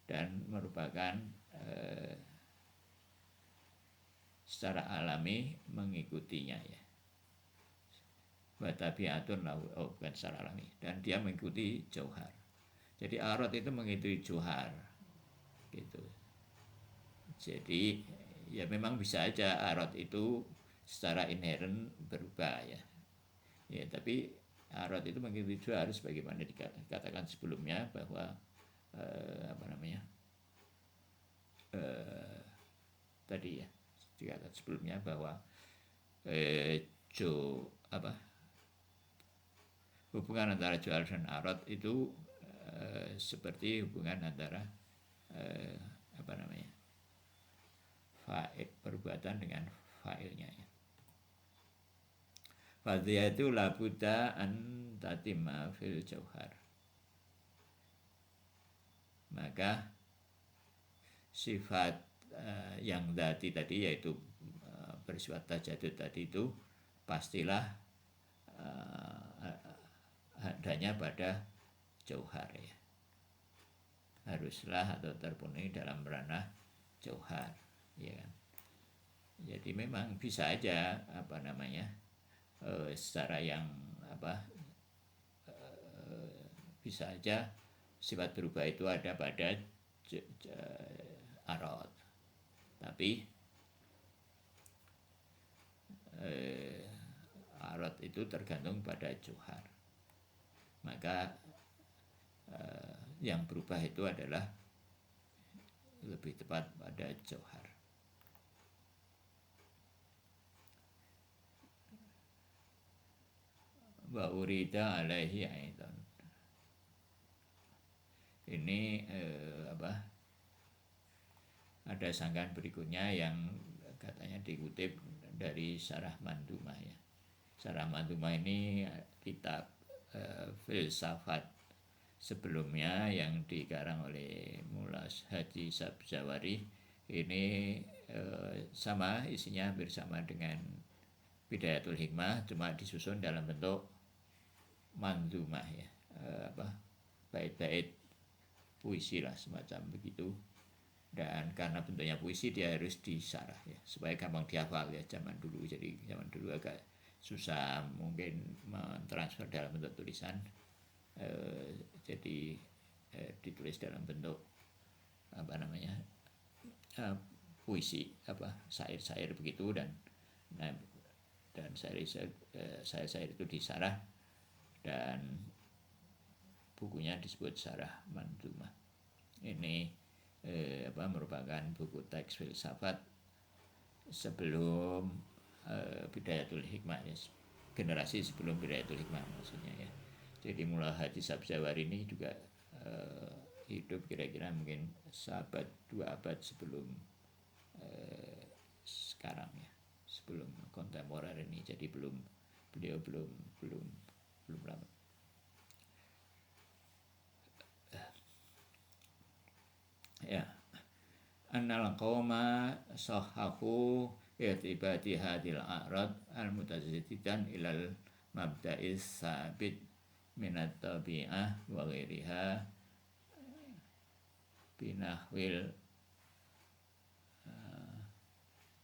dan merupakan secara alami mengikutinya ya. Wa tabi'atun lahu, bukan secara alami, dan dia mengikuti jauhar. Jadi arad itu mengikuti jauhar gitu. Jadi ya memang bisa aja arad itu secara inheren berubah ya. Ya, tapi arad itu mengikuti jauhar sebagaimana dikatakan sebelumnya bahwa tadi ya dikatakan sebelumnya bahwa hubungan antara jauhar dan arad itu seperti hubungan antara fa'il, perbuatan dengan fa'ilnya ya. Fadhiyatu labuda an tatimma fil jauhar. Maka sifat yang tadi yaitu bersifat tajaddud tadi itu pastilah adanya pada jauhar ya, haruslah atau terpenuhi dalam ranah jauhar ya kan. Jadi memang bisa aja secara yang bisa aja sifat berubah itu ada pada arad, tapi arad itu tergantung pada jauhar. Maka yang berubah itu adalah lebih tepat pada jauhar. Wa urida alaihi aidan. Ini ada sanggahan berikutnya yang katanya dikutip dari Syarah Mandumah ya. Syarah Mandumah ini kitab filsafat sebelumnya yang dikarang oleh Mullah Haji Sabzawari. Ini sama, isinya hampir sama dengan Bidayatul Hikmah, cuma disusun dalam bentuk mandumah ya, bait-bait puisi lah semacam begitu. Dan karena bentuknya puisi dia harus disarah ya, supaya gampang dihafal ya zaman dulu. Jadi zaman dulu agak susah mungkin mentransfer dalam bentuk tulisan, jadi ditulis dalam bentuk puisi, syair-syair begitu, dan syair-syair itu disarah, dan bukunya disebut Syarah Mandumah. Ini merupakan buku teks filsafat sebelum Bidayatul Hikmah ya, generasi sebelum Bidayatul Hikmah maksudnya ya. Jadi Mullah Haji Sabzawari ini juga hidup kira-kira mungkin 2 abad sebelum sekarang ya, sebelum kontemporer ini. Jadi beliau belum lama. Ya, annal qauma sahahu i'tibati hadil a'rad al-mutazazidan ilal mabda'is sabit minat tabi'ah wa ghairiha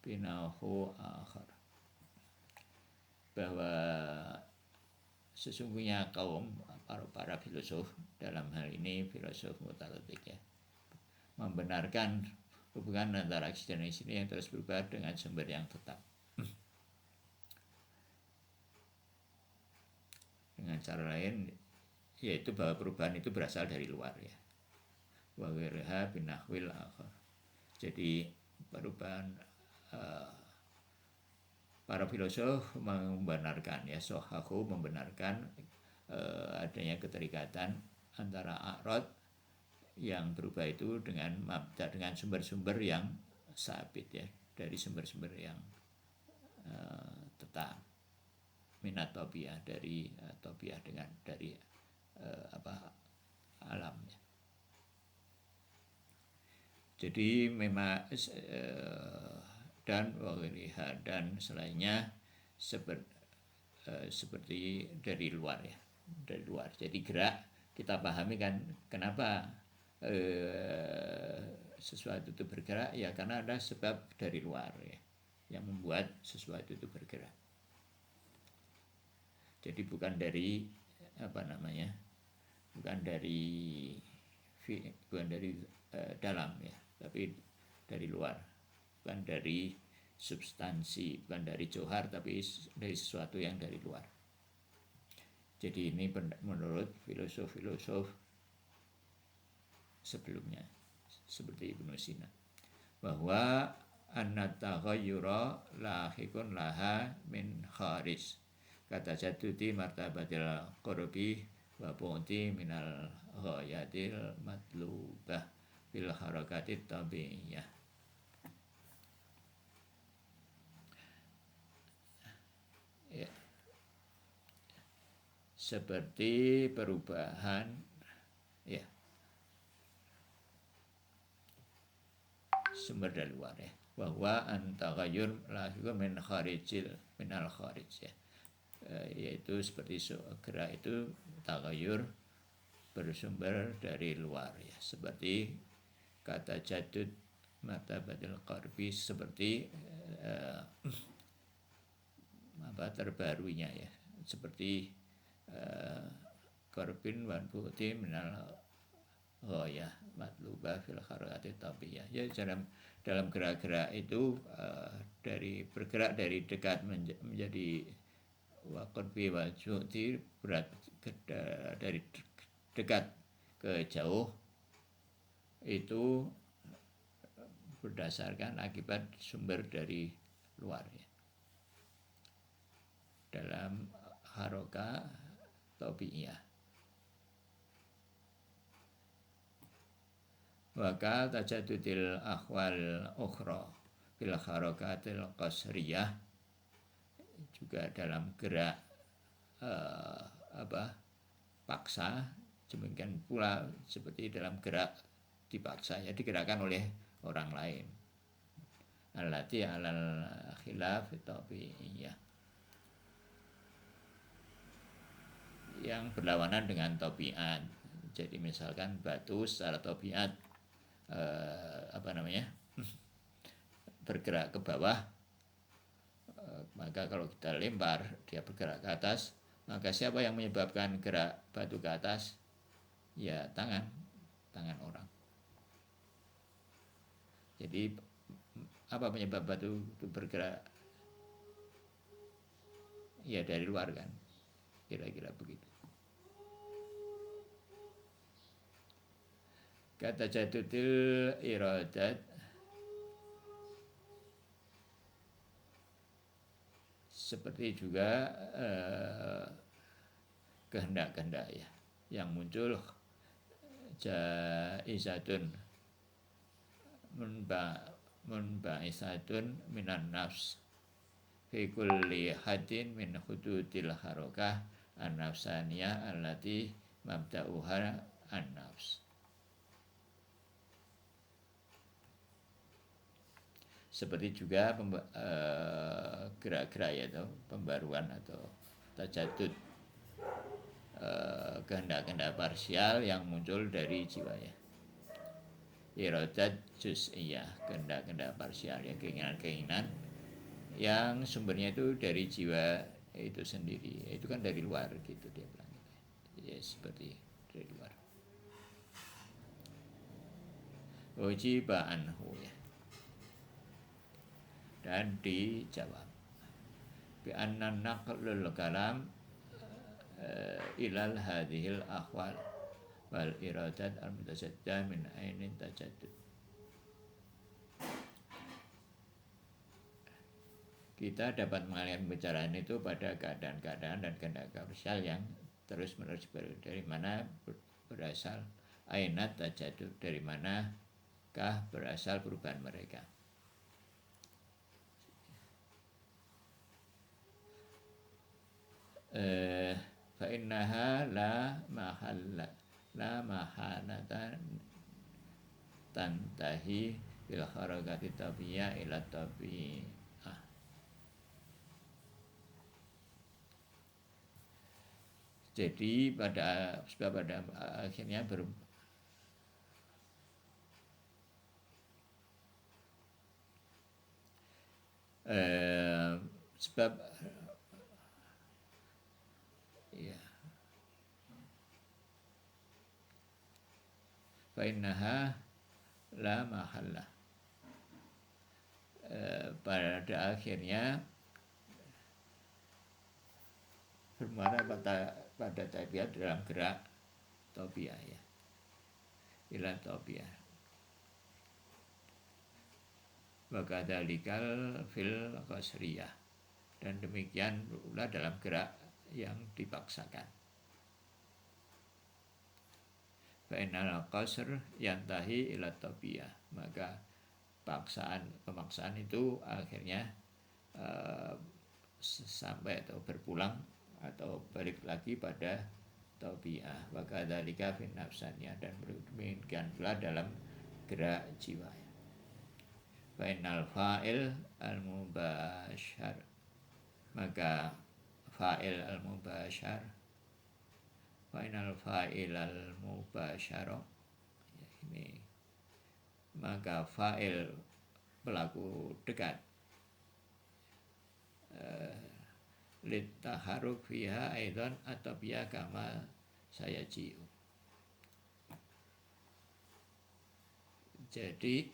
binahu akhar. Bahwa sesungguhnya kaum para filosof, dalam hal ini filosof mutalatik ya, membenarkan hubungan antara eksistensi ini yang terus berubah dengan sumber yang tetap. Dengan cara lain, yaitu bahwa perubahan itu berasal dari luar ya. Wa ghairiha binahwil akhar. Jadi perubahan para filosof membenarkan ya, sohahu membenarkan adanya keterikatan antara a'rad yang berubah itu dengan sumber-sumber yang sabit ya, dari sumber-sumber yang tetap, minat tobiah, dari tobiah dari alamnya. Jadi memang dan selainnya seperti dari luar ya, dari luar. Jadi gerak kita pahami kan kenapa sesuatu itu bergerak ya, karena ada sebab dari luar ya yang membuat sesuatu itu bergerak. Jadi bukan dari dalam ya, tapi dari luar, bukan dari substansi, bukan dari johar, tapi dari sesuatu yang dari luar. Jadi ini menurut filosof-filosof sebelumnya seperti Ibnu Sina, bahwa an-taghayyura lahiqun laha min kharij, kata jatuti martabatil qurbi wa bu'ti minal ghayatil matlubah bil harakatit tabi'iyah. Ya, seperti perubahan ya, sumber dari luar ya, bahwa an-taghayyur lahiqun min kharij ya, yaitu seperti gerak itu tagayur bersumber dari luar ya, seperti kata jadud martabatil qarbi, seperti terbarunya ya, seperti korbin wan buti minal ya matlubah fil harakati tabiyah ya, dalam gerak-gerak itu dari bergerak dari dekat menjadi waqurbi wal ju'ti, berat dari dekat ke jauh itu berdasarkan akibat sumber dari luar ya. Dalam haroka tabi'iyah. Wakal tajadudil akhwal ukhra fil harokatil qasriyah, juga dalam gerak paksa, demikian pula seperti dalam gerak dipaksa ya, digerakkan oleh orang lain. Allati alal khilaf tabi'iyah, yang berlawanan dengan tabiat. Jadi misalkan batu secara tabiat bergerak ke bawah, maka kalau kita lempar dia bergerak ke atas, maka siapa yang menyebabkan gerak batu ke atas? Ya tangan orang. Jadi apa penyebab batu itu bergerak? Ya dari luar kan, kira-kira begitu. Kata jadudil iradat, seperti juga kehendak-kehendak ya, yang muncul jaizatun munba'isatun minan nafs fi kulli hadin min hududil harokah an-nafsaniyah allati mabda'uha an-nafs. Seperti juga gerak-gerak yaitu pembaruan atau tajadud, kehendak-kehendak parsial yang muncul dari jiwa ya. Iradat juz'iyah, kehendak-kehendak parsial ya, keinginan-keinginan yang sumbernya itu dari jiwa itu sendiri, itu kan dari luar gitu dia bilang ya, seperti dari luar. Ujiba anhu ya, dan dijawab bi anna naqlul kalam ilal hadhil ahwal wal iradat al mutajaddah min ainin tajaddud. Kita dapat mengalihkan pembicaraan itu pada keadaan-keadaan dan kehendak parsial yang terus-menerus dari mana berasal ainat tajaddud, dari manakah berasal perubahan mereka. Fa innaha la mahalatan tantahi bil harakati tabiyah ila tabi'ah. Jadi pada akhirnya sebab ya, fa innaha la mahallah, pada akhirnya bermuara pada tabiat dalam gerak tabiah ya, ila tabiah. Wa kadzalikal fil qasriyah, dan demikian pula dalam gerak yang dipaksakan. Fa innal qasr yantahi ila tabiah, maka pemaksaan itu akhirnya sampai atau berpulang atau balik lagi pada tabiah. Wa kadzalika fin nafsaniyah, dan demikian pula dalam gerak jiwa. Fa innal fa'il al mubashar, maka fa'il al-mubasyar, fa'inal fa'il al-mubasyara, ya, ini maka fa'il pelaku dekat litaharuk fiha aidan atau biya kama saya jiu. Jadi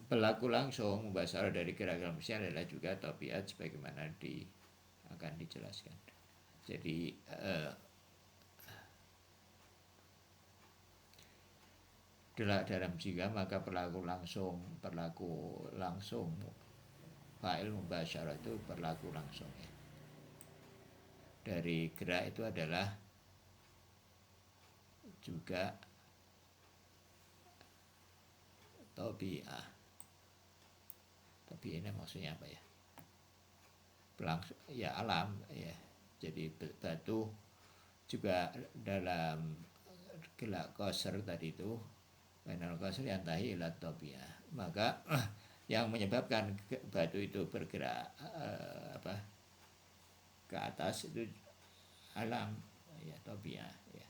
pelaku langsung mubasarah dari gerakan mesin adalah juga tabiat sebagaimana akan dijelaskan. Jadi dalam jika maka perlaku langsung fa'il mubasyarah itu berlaku langsung ya. Dari gerak itu adalah juga tabi'ah. Tabi'ah ini maksudnya apa ya? Ya alam ya. Jadi batu juga dalam gelak qasr tadi itu bainal qasr yantahi ila tabi'ah. Maka yang menyebabkan batu itu bergerak ke atas itu alam ya, tabi'ah ya.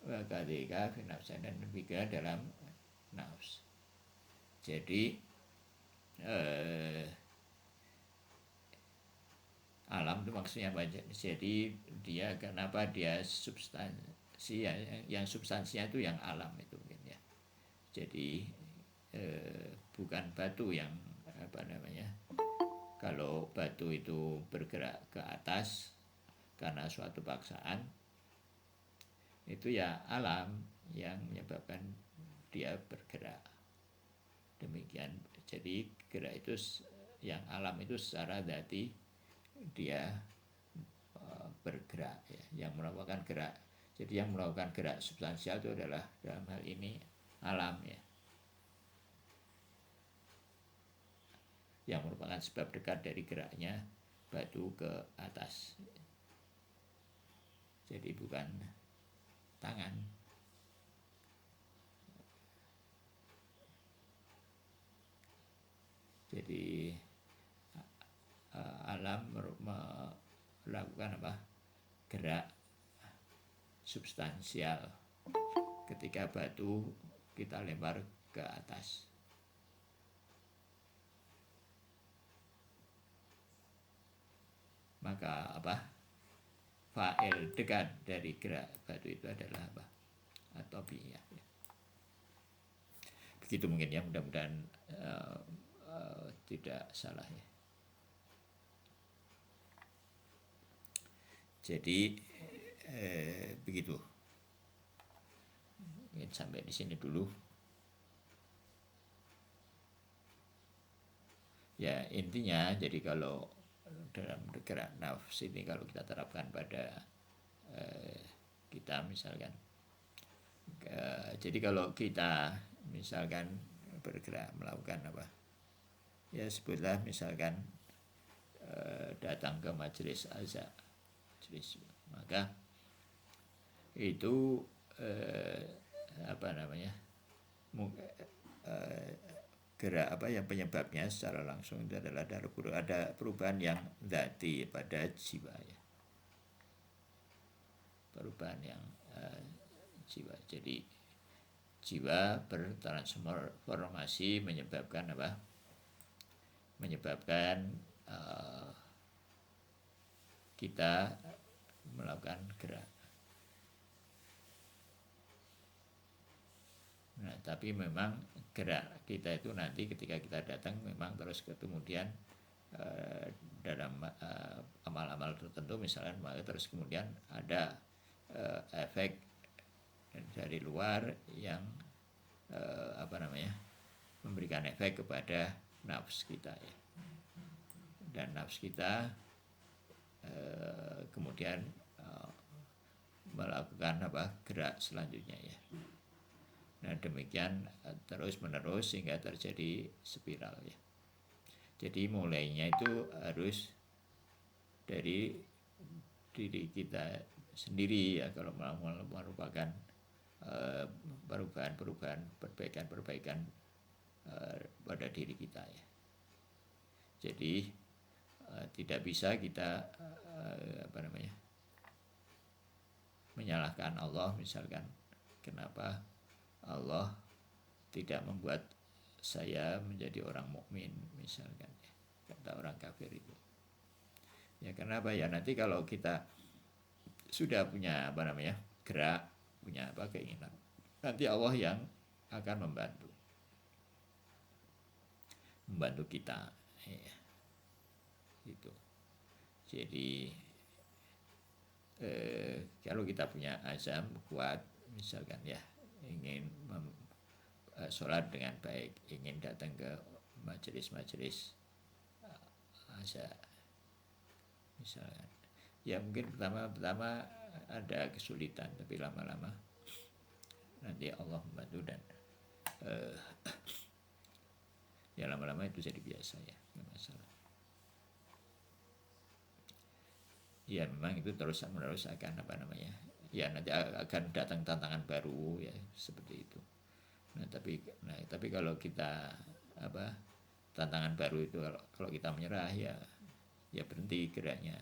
Wa kadzalika fi nafsin, dan demikian dalam nafs. Jadi alam itu maksudnya apa? Jadi dia kenapa dia substansi yang substansinya itu yang alam itu mungkin ya. Jadi bukan batu yang kalau batu itu bergerak ke atas karena suatu paksaan, itu ya alam yang menyebabkan dia bergerak. Demikian. Jadi gerak itu yang alam itu secara dzati dia bergerak ya, yang melakukan gerak. Jadi yang melakukan gerak substansial itu adalah dalam hal ini alam ya, yang merupakan sebab dekat dari geraknya batu ke atas. Jadi bukan tangan. Jadi alam melakukan gerak substansial ketika batu kita lempar ke atas. Maka fa'il dekat dari gerak batu itu adalah atau ya. Begitu mungkin ya, mudah-mudahan tidak salah ya. Jadi begitu. Mungkin sampai di sini dulu. Ya intinya, jadi kalau dalam gerak nafs ini kalau kita terapkan pada kita misalkan, jadi kalau kita misalkan bergerak melakukan ya sebutlah misalkan datang ke majelis azan, maka itu gerak yang penyebabnya secara langsung itu adalah ada perubahan yang dzati pada jiwa ya, perubahan yang jiwa. Jadi jiwa bertransformasi menyebabkan kita melakukan gerak. Nah, tapi memang gerak kita itu nanti ketika kita datang memang terus kemudian dalam amal-amal tertentu misalkan, maka terus kemudian ada efek dari luar yang memberikan efek kepada nafs kita ya. Dan nafs kita kemudian melakukan gerak selanjutnya ya. Nah demikian terus menerus sehingga terjadi spiral ya. Jadi mulainya itu harus dari diri kita sendiri ya, kalau merupakan perubahan perbaikan pada diri kita ya. Jadi tidak bisa kita menyalahkan Allah, misalkan kenapa Allah tidak membuat saya menjadi orang mukmin, misalkan ya, kata orang kafir itu. Ya kenapa ya, nanti kalau kita sudah punya gerak, punya keinginan, nanti Allah yang akan membantu kita ya, gitu. Jadi kalau kita punya azam kuat, misalkan ya, ingin sholat dengan baik, ingin datang ke majelis-majelis azan, misalkan ya, mungkin pertama ada kesulitan, tapi lama-lama nanti Allah membantu dan ya lama-lama itu jadi biasa ya, nggak masalah. Ya memang itu terus menerus akan ya nanti akan datang tantangan baru ya, seperti itu. Nah tapi kalau kita tantangan baru itu, kalau kita menyerah ya berhenti geraknya.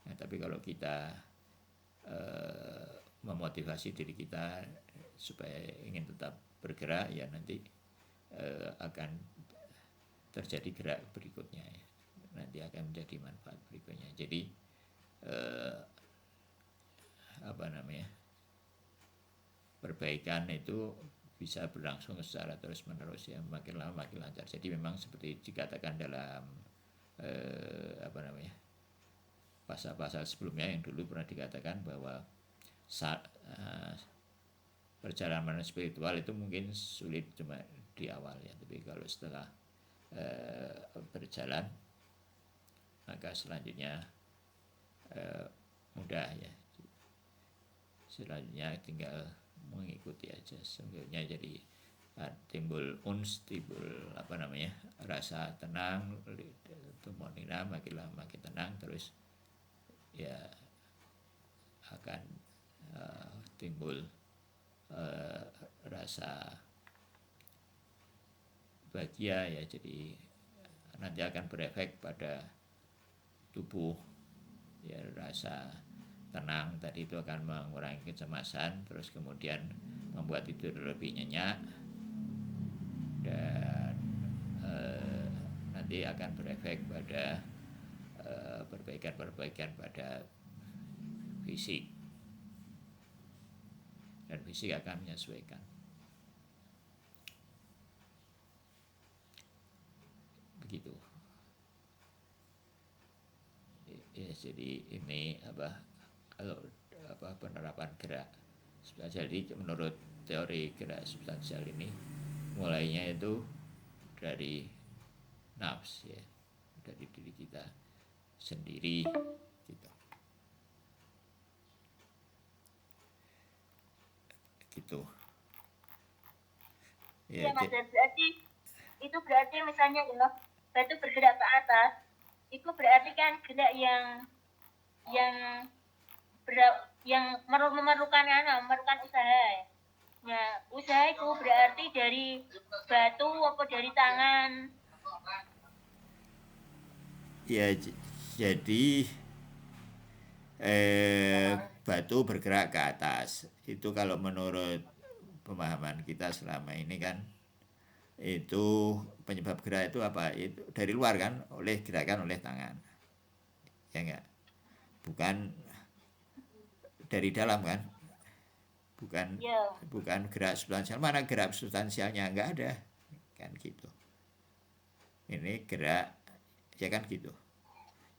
Nah tapi kalau kita memotivasi diri kita supaya ingin tetap bergerak, ya nanti akan terjadi gerak berikutnya ya. Nanti akan menjadi manfaat berikutnya. Jadi perbaikan itu bisa berlangsung secara terus menerus ya, makin lama makin lancar. Jadi memang seperti dikatakan dalam pasal-pasal sebelumnya yang dulu pernah dikatakan bahwa perjalanan spiritual itu mungkin sulit cuma di awal ya, tapi kalau setelah berjalan maka selanjutnya mudah ya. Selanjutnya tinggal mengikuti aja. Sebenarnya jadi timbul timbul rasa tenang, tumanina, makin lama makin tenang, terus ya akan timbul rasa bahagia ya. Jadi nanti akan berefek pada tubuh ya, rasa tenang tadi itu akan mengurangi kecemasan, terus kemudian membuat tidur lebih nyenyak, dan nanti akan berefek pada perbaikan pada fisik, dan fisik akan menyesuaikan. Begitu ya. Jadi ini kalau penerapan gerak substansial, jadi menurut teori gerak substansial ini mulainya itu dari nafs ya, dari diri kita sendiri gitu. Ya Mas, berarti misalnya ya batu bergerak ke atas, itu berarti kan gerak yang memerlukan usaha. Nah, usaha itu berarti dari batu atau dari tangan? Ya, jadi batu bergerak ke atas itu kalau menurut pemahaman kita selama ini kan, itu penyebab gerak itu apa? Itu dari luar kan, gerakan oleh tangan, ya enggak? Bukan dari dalam kan? Bukan gerak substansial. Mana gerak substansialnya? Enggak ada kan gitu. Ini gerak ya kan gitu.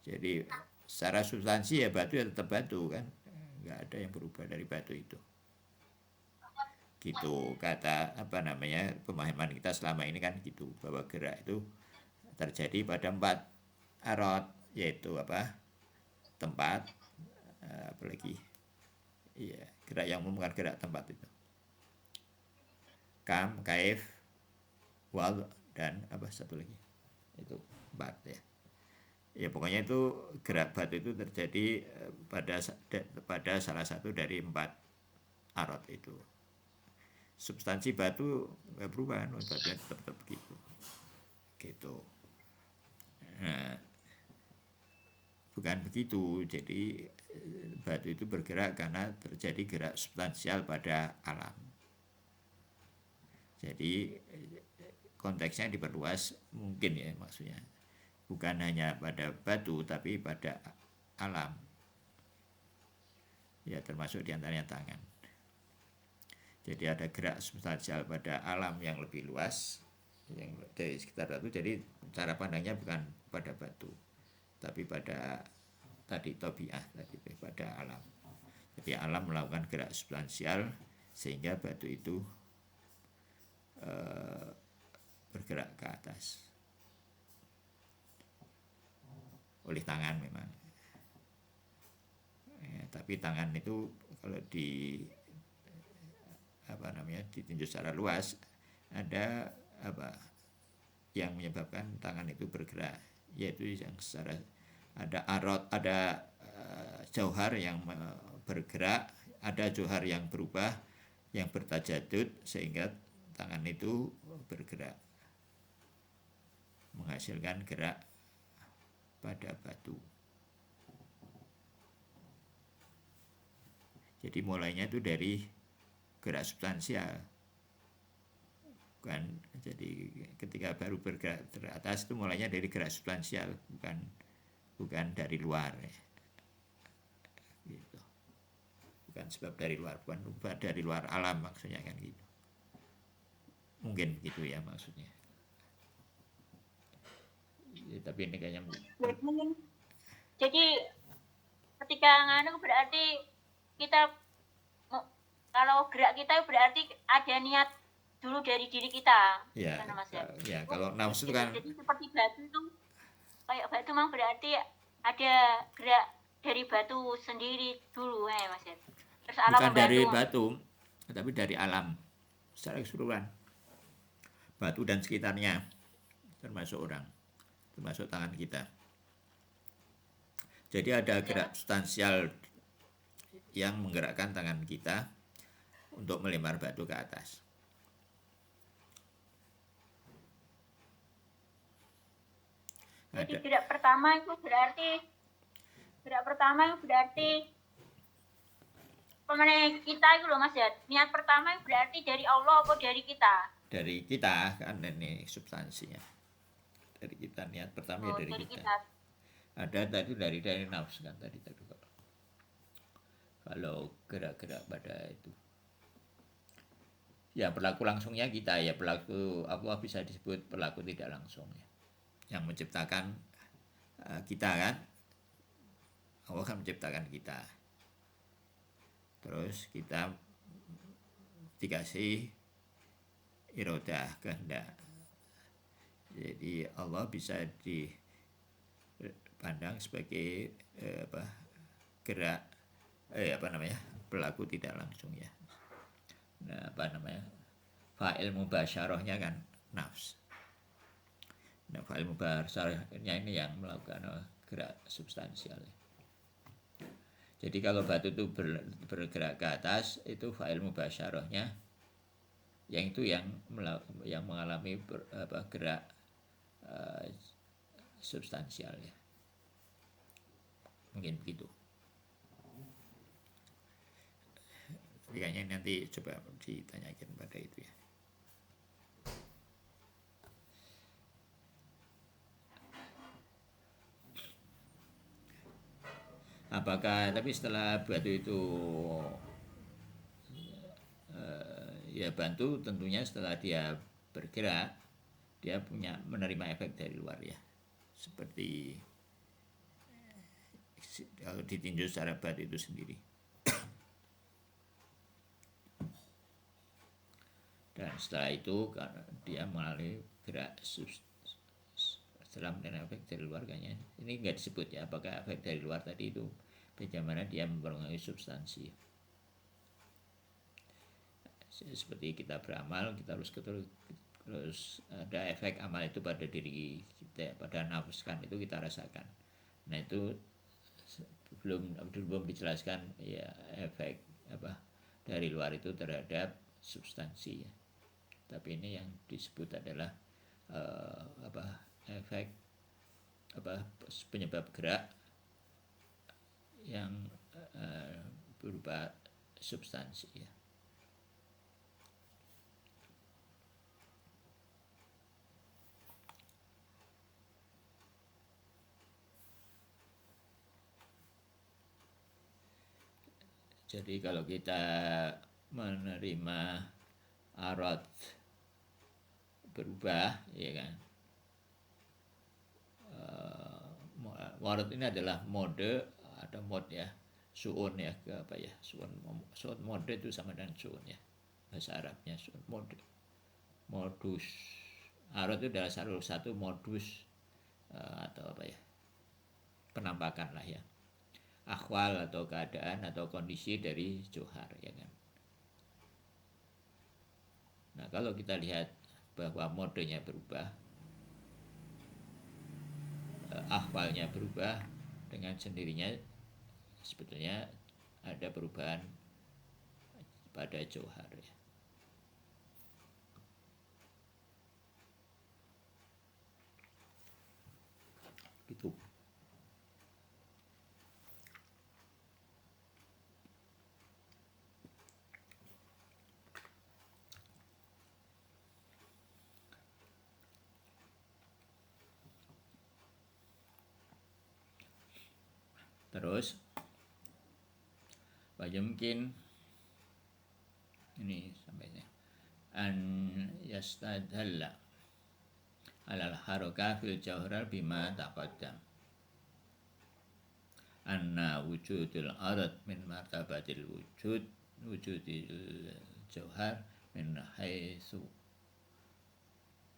Jadi secara substansi ya batu ya tetap batu kan, nggak ada yang berubah dari batu itu. Gitu kata pemahaman kita selama ini kan gitu, bahwa gerak itu terjadi pada 4 arot, yaitu tempat, apalagi iya, gerak yang umum kan gerak tempat itu, kam, kaif, wal, dan satu lagi itu 4 ya. Ya pokoknya itu gerak batu itu terjadi pada salah satu dari 4 arot itu. Substansi batu nggak berubah, batunya tetap begitu gitu. Nah, bukan begitu. Jadi batu itu bergerak karena terjadi gerak substansial pada alam. Jadi konteksnya diperluas mungkin ya maksudnya. Bukan hanya pada batu tapi pada alam. Ya termasuk diantaranya tangan. Jadi ada gerak substansial pada alam yang lebih luas yang dari sekitar batu. Jadi cara pandangnya bukan pada batu tapi pada tadi tabiat tadi pada alam. Jadi alam melakukan gerak substansial sehingga batu itu bergerak ke atas oleh tangan memang. Tapi tangan itu kalau ditinjau secara luas ada yang menyebabkan tangan itu bergerak, yaitu yang secara ada arot, ada jauhar yang bergerak, ada jauhar yang berubah, yang bertajadud sehingga tangan itu bergerak, menghasilkan gerak pada batu. Jadi mulainya itu dari gerak substansial, bukan. Jadi ketika baru bergerak ke atas itu mulainya dari gerak substansial, bukan dari luar. Gitu. Bukan sebab dari luar, bukan dari luar alam maksudnya kan gitu. Mungkin begitu ya maksudnya. Ya, tapi ini kayaknya. Jadi ketika nganu berarti kita kalau gerak kita berarti ada niat dulu dari diri kita. Ya, Mas ya kalau nafsu itu kan. Jadi seperti batu itu, kayak batu memang berarti ada gerak dari batu sendiri dulu, Mas. Terus alam bukan membantu. dari batu, tapi dari alam secara keseluruhan. Batu dan sekitarnya, termasuk orang, termasuk tangan kita. Jadi ada gerak substansial yang menggerakkan tangan kita untuk melempar batu ke atas. Jadi gerak pertama itu berarti pemenang kita itu loh Mas ya. Niat pertama berarti dari Allah atau dari kita? Dari kita kan ini substansinya. Dari kita, niat pertama ya dari kita. Ada tadi dari nafsu kan tadi kalau gerak-gerak pada itu. Ya pelaku langsungnya kita, ya pelaku Allah bisa disebut pelaku tidak langsung ya. Yang menciptakan kita kan, Allah kan menciptakan kita. Terus kita dikasih irodah, kehendak. Jadi Allah bisa dipandang sebagai gerak pelaku tidak langsung ya. Nah, fa'il mubasyarahnya kan nafs. Nah, fa'il mubasyarahnya ini yang melakukan gerak substansial. Jadi kalau batu itu bergerak ke atas, itu fa'il mubasyarahnya yang itu yang mengalami gerak substansial ya. Mungkin begitu. Kayaknya nanti coba ditanyakan pada itu ya. Apakah tapi setelah batu itu ya bantu tentunya setelah dia bergerak dia menerima efek dari luar ya, seperti kalau ditinjau secara batu itu sendiri. Dan setelah itu karena dia melalui gerak setelah menerima efek dari luar, kayaknya ini nggak disebut ya apakah efek dari luar tadi itu bagaimana dia mempengaruhi substansi. Seperti kita beramal, kita harus ada efek amal itu pada diri kita, pada nafsu kan itu kita rasakan. Nah itu belum dijelaskan ya efek dari luar itu terhadap substansi ya. Tapi ini yang disebut adalah efek penyebab gerak yang berupa substansi ya. Jadi kalau kita menerima arad berubah, ya kan? Warad ini adalah mode atau mode ya, suun ya, ke apa ya, suun mode itu sama dengan suun ya, bahasa Arabnya suun mode, modus. Arad itu adalah salah satu modus atau apa ya, penampakan lah ya, akwal atau keadaan atau kondisi dari johar ya kan. Nah kalau kita lihat bahwa modenya berubah, akwalnya berubah, dengan sendirinya sebetulnya ada perubahan pada johar ya. Gitu. Terus mungkin ini sampainya an yastadalla alal haroka fil jawhar bima taqaddam anna wujudul arad min martabatil wujudil jawhar min haitsu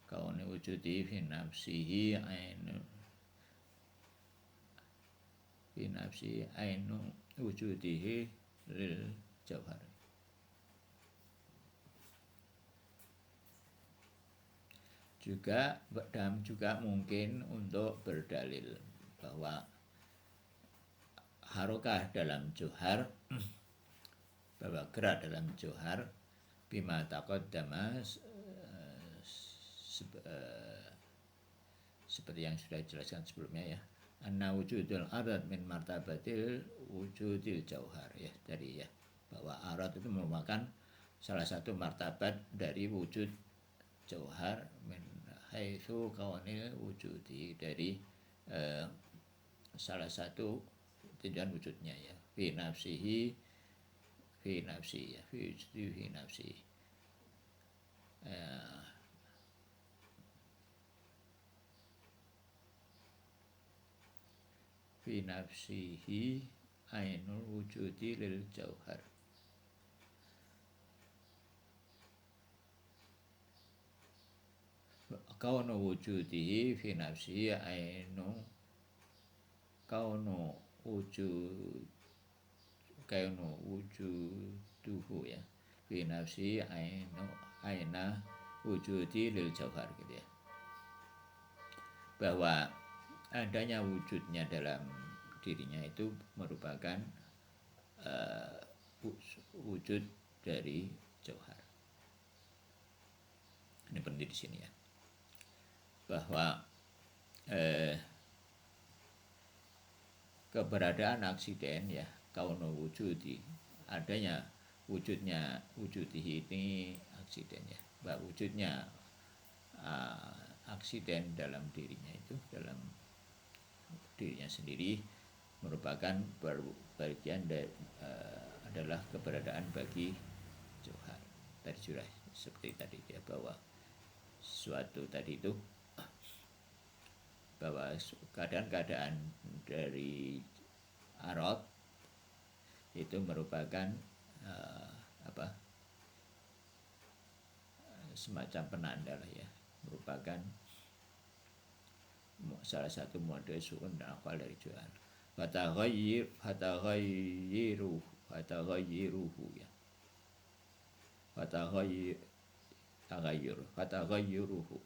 kauni wujudi fi nafsihi ainu wujudihi lil jawhar. Juga mungkin untuk berdalil bahwa harokah dalam johar, bahwa gerak dalam johar bima taqaddama, seperti yang sudah dijelaskan sebelumnya ya, anna wujudul arad min martabatil wujudil jauhar ya, dari ya, bahwa arad itu merupakan salah satu martabat dari wujud jauhar, min haitsu kaunil wujudi, dari salah satu tindakan wujudnya ya, fi nafsi ya, fi nafsi fi nafsihi ainul wujudi lil jauhar. Kaunu wujudihi fi nafsihi ainu kaunu wujuduhu ya, fi nafsihi aina wujudi lil jauhar gitu ya, bahwa adanya wujudnya dalam dirinya itu merupakan wujud dari jauhar. Ini penting di sini ya, bahwa keberadaan aksiden ya, kaunu wujudi, adanya wujudihi ini aksiden ya, bahwa wujudnya aksiden dalam dirinya itu, dalam dirinya sendiri merupakan bagian dari adalah keberadaan bagi johar. Tadi sudah seperti tadi ya, bahwa suatu tadi itu, bahwa keadaan-keadaan dari arad itu merupakan semacam penanda lah ya, merupakan salah satu mode suun dan akwal dari johar. Fataghayyuruhu ya, fataghayyuruhu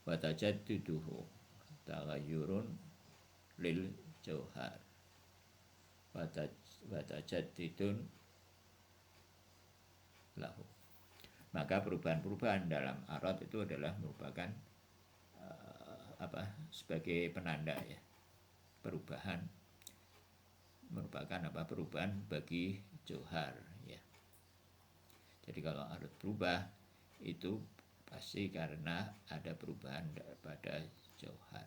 watajadduduhu taghayyurun lil jauhar watajaddidun lahu. Maka perubahan-perubahan dalam arad itu adalah merupakan sebagai penanda ya, perubahan merupakan merupakan perubahan bagi johar ya. Jadi kalau arut berubah itu pasti karena ada perubahan pada johar.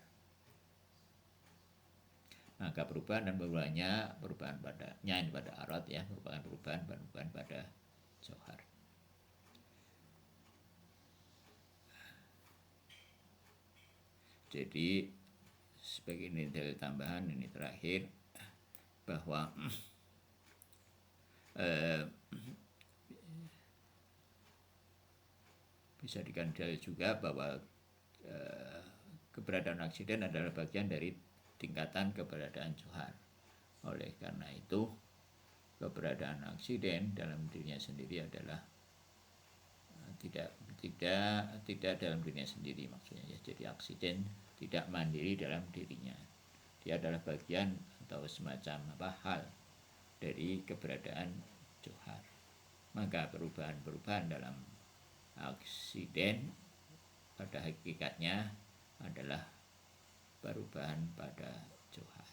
Maka perubahan dan perubahannya, perubahan pada arut ya, merupakan perubahan pada johar. Jadi sebagai ini dari tambahan ini terakhir bahwa bisa dikandalkan juga bahwa keberadaan oksiden adalah bagian dari tingkatan keberadaan johar. Oleh karena itu keberadaan oksiden dalam dirinya sendiri adalah tidak dalam dirinya sendiri maksudnya ya. Jadi oksiden tidak mandiri dalam dirinya. Dia adalah bagian atau semacam hal dari keberadaan johar. Maka perubahan-perubahan dalam oksiden pada hakikatnya adalah perubahan pada johar.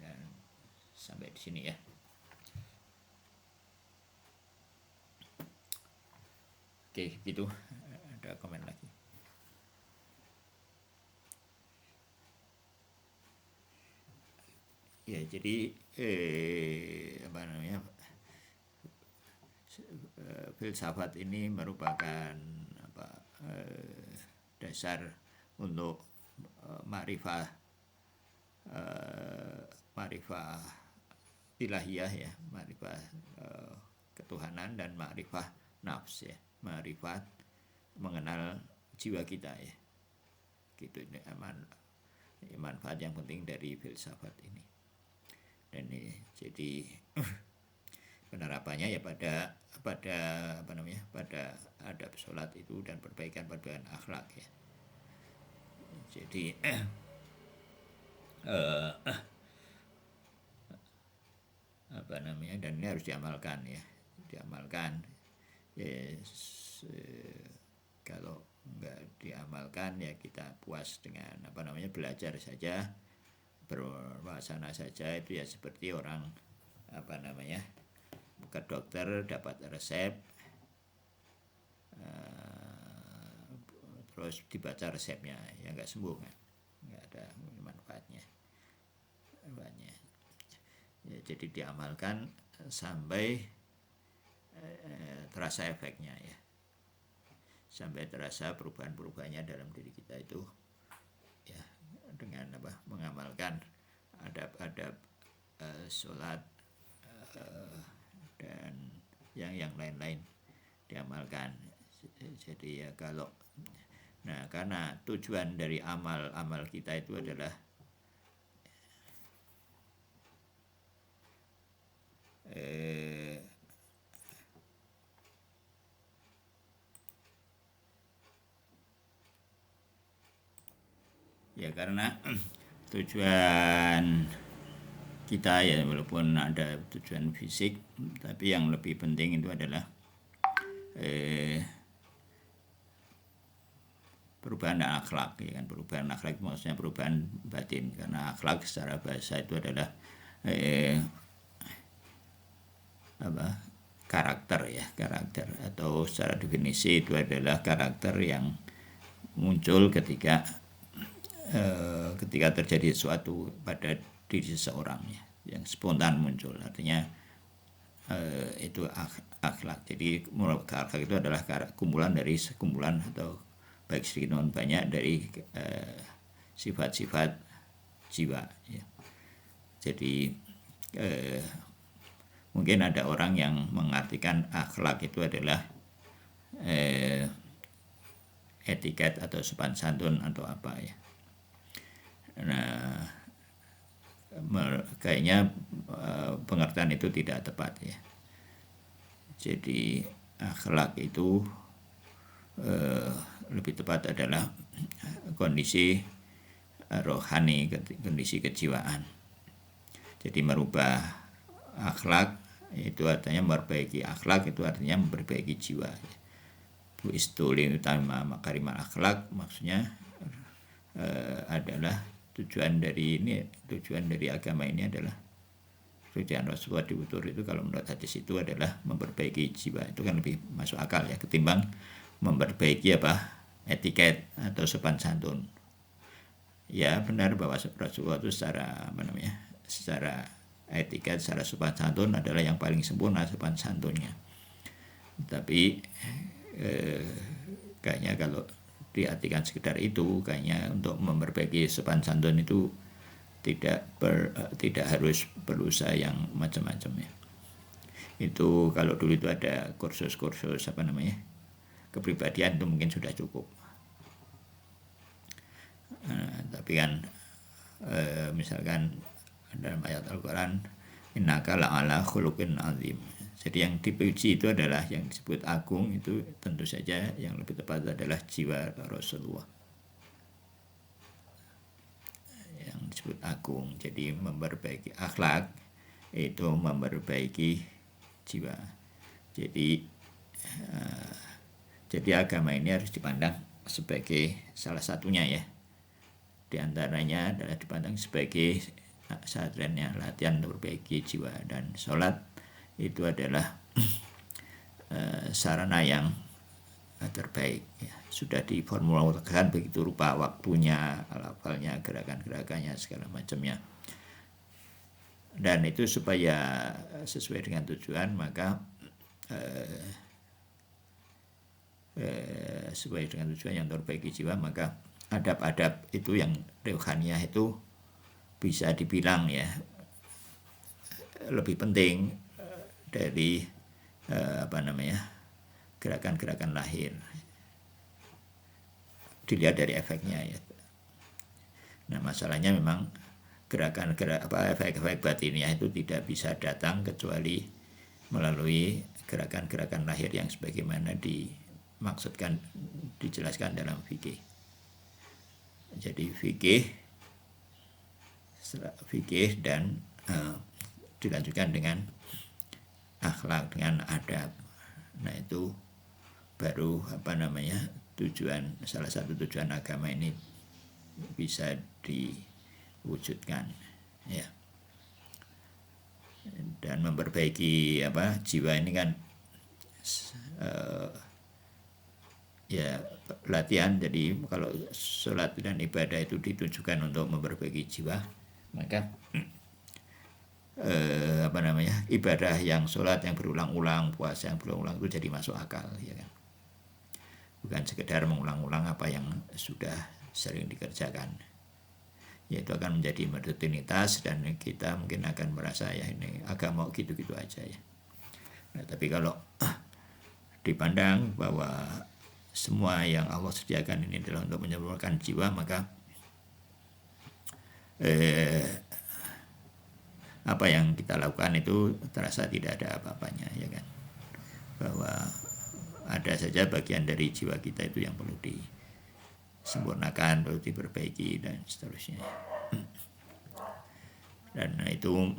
Dan sampai di sini ya. Oke, gitu. Ada komen lagi. Ya, jadi filsafat ini merupakan dasar untuk ma'rifah ilahiyah ya, ma'rifah ketuhanan dan ma'rifah nafs ya, ma'rifat mengenal jiwa kita ya. Gitu, ini manfaat yang penting dari filsafat ini. Dan ini jadi penerapannya ya pada adab sholat itu dan perbaikan akhlak ya. Jadi dan ini harus diamalkan ya, kalau nggak diamalkan ya kita puas dengan belajar saja, berwacana saja, itu ya seperti orang ke dokter dapat resep terus dibaca resepnya ya nggak sembuh kan, nggak ada manfaatnya ya. Jadi diamalkan sampai terasa efeknya ya, sampai terasa perubahannya dalam diri kita itu ya, dengan mengamalkan adab sholat dan yang lain-lain diamalkan. Jadi ya karena tujuan dari amal kita itu adalah ya karena tujuan kita ya, walaupun ada tujuan fisik, tapi yang lebih penting itu adalah perubahan akhlak ya kan. Perubahan akhlak maksudnya perubahan batin, karena akhlak secara bahasa itu adalah karakter atau secara definisi itu adalah karakter yang muncul ketika terjadi sesuatu pada diri seseorang ya, yang spontan muncul, artinya itu akhlak. Jadi akhlak itu adalah kumpulan atau baik sedikit maupun banyak dari sifat-sifat jiwa ya. Jadi mungkin ada orang yang mengartikan akhlak itu adalah etiket atau sopan santun atau apa ya. Nah, kayaknya pengertian itu tidak tepat ya. Jadi akhlak itu lebih tepat adalah kondisi rohani, kondisi kejiwaan. Jadi merubah akhlak itu artinya memperbaiki akhlak, itu artinya memperbaiki jiwa. Bu istuli utama makarimal akhlak maksudnya adalah tujuan dari agama ini adalah tujuan Rasulullah diutus itu kalau menurut hadis itu adalah memperbaiki jiwa. Itu kan lebih masuk akal ya ketimbang memperbaiki etiket atau sopan santun. Ya benar bahwa Rasulullah itu secara etiket, secara sopan santun adalah yang paling sempurna sopan santunnya. Tapi kayaknya kalau diartikan sekedar itu, kayaknya untuk memperbaiki sopan santun itu tidak harus berusaha yang macam-macam ya. Itu kalau dulu itu ada kursus kepribadian itu mungkin sudah cukup. Tapi kan misalkan dalam ayat Al-Quran, innaka la'ala khuluqin azim. Jadi yang dipuji itu adalah yang disebut agung, itu tentu saja yang lebih tepat adalah jiwa Rasulullah yang disebut agung. Jadi memperbaiki akhlak itu memperbaiki jiwa. Jadi agama ini harus dipandang sebagai salah satunya ya. Di antaranya adalah dipandang sebagai saatnya latihan untuk memperbaiki jiwa, dan sholat itu adalah sarana yang terbaik ya. Sudah diformulasikan begitu rupa waktunya, lafalnya, gerakan-gerakannya, segala macamnya. Dan itu supaya sesuai dengan tujuan, maka sesuai dengan tujuan yang terbaik jiwa, maka adab-adab itu yang rohaniah itu bisa dibilang ya lebih penting dari gerakan-gerakan lahir. Dilihat dari efeknya ya. Nah masalahnya memang efek-efek batiniah itu tidak bisa datang kecuali melalui gerakan-gerakan lahir yang sebagaimana dijelaskan dalam fikih. Jadi fikih dan dilanjutkan dengan akhlak, dengan adab. Nah itu baru salah satu tujuan agama ini bisa diwujudkan ya. Dan memperbaiki jiwa ini kan ya latihan. Jadi kalau sholat dan ibadah itu ditujukan untuk memperbaiki jiwa, maka ibadah yang sholat yang berulang-ulang, puasa yang berulang-ulang itu jadi masuk akal ya kan. Bukan sekedar mengulang-ulang apa yang sudah sering dikerjakan. Yaitu akan menjadi rutinitas dan kita mungkin akan merasa ya ini agama gitu-gitu aja ya. Nah, tapi kalau dipandang bahwa semua yang Allah sediakan ini adalah untuk menyembuhkan jiwa, maka apa yang kita lakukan itu terasa tidak ada apa-apanya ya kan. Bahwa ada saja bagian dari jiwa kita itu yang perlu disempurnakan, perlu diperbaiki dan seterusnya. Dan itu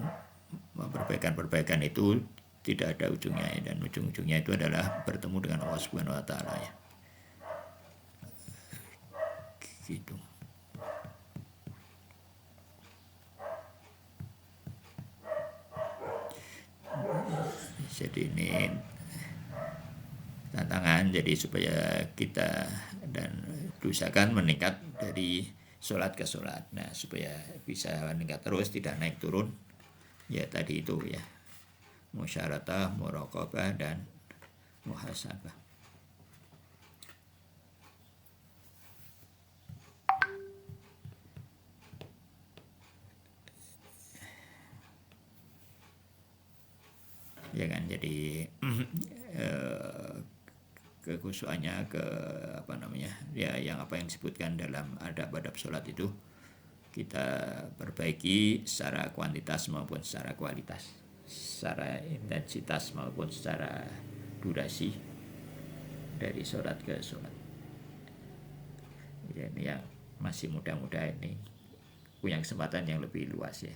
perbaikan itu tidak ada ujungnya ya, dan ujung-ujungnya itu adalah bertemu dengan Allah Subhanahu wa taala ya. Gitu. Jadi ini tantangan, jadi supaya kita dan berusahakan meningkat dari sholat ke sholat. Nah supaya bisa meningkat terus, tidak naik turun ya tadi itu ya, musyaratah, muraqabah dan muhasabah. Ya kan, jadi kekhusuannya ya yang disebutkan dalam adab-adab sholat itu kita perbaiki secara kuantitas maupun secara kualitas, secara intensitas maupun secara durasi dari sholat ke sholat. Jadi yang masih muda-muda ini punya kesempatan yang lebih luas ya,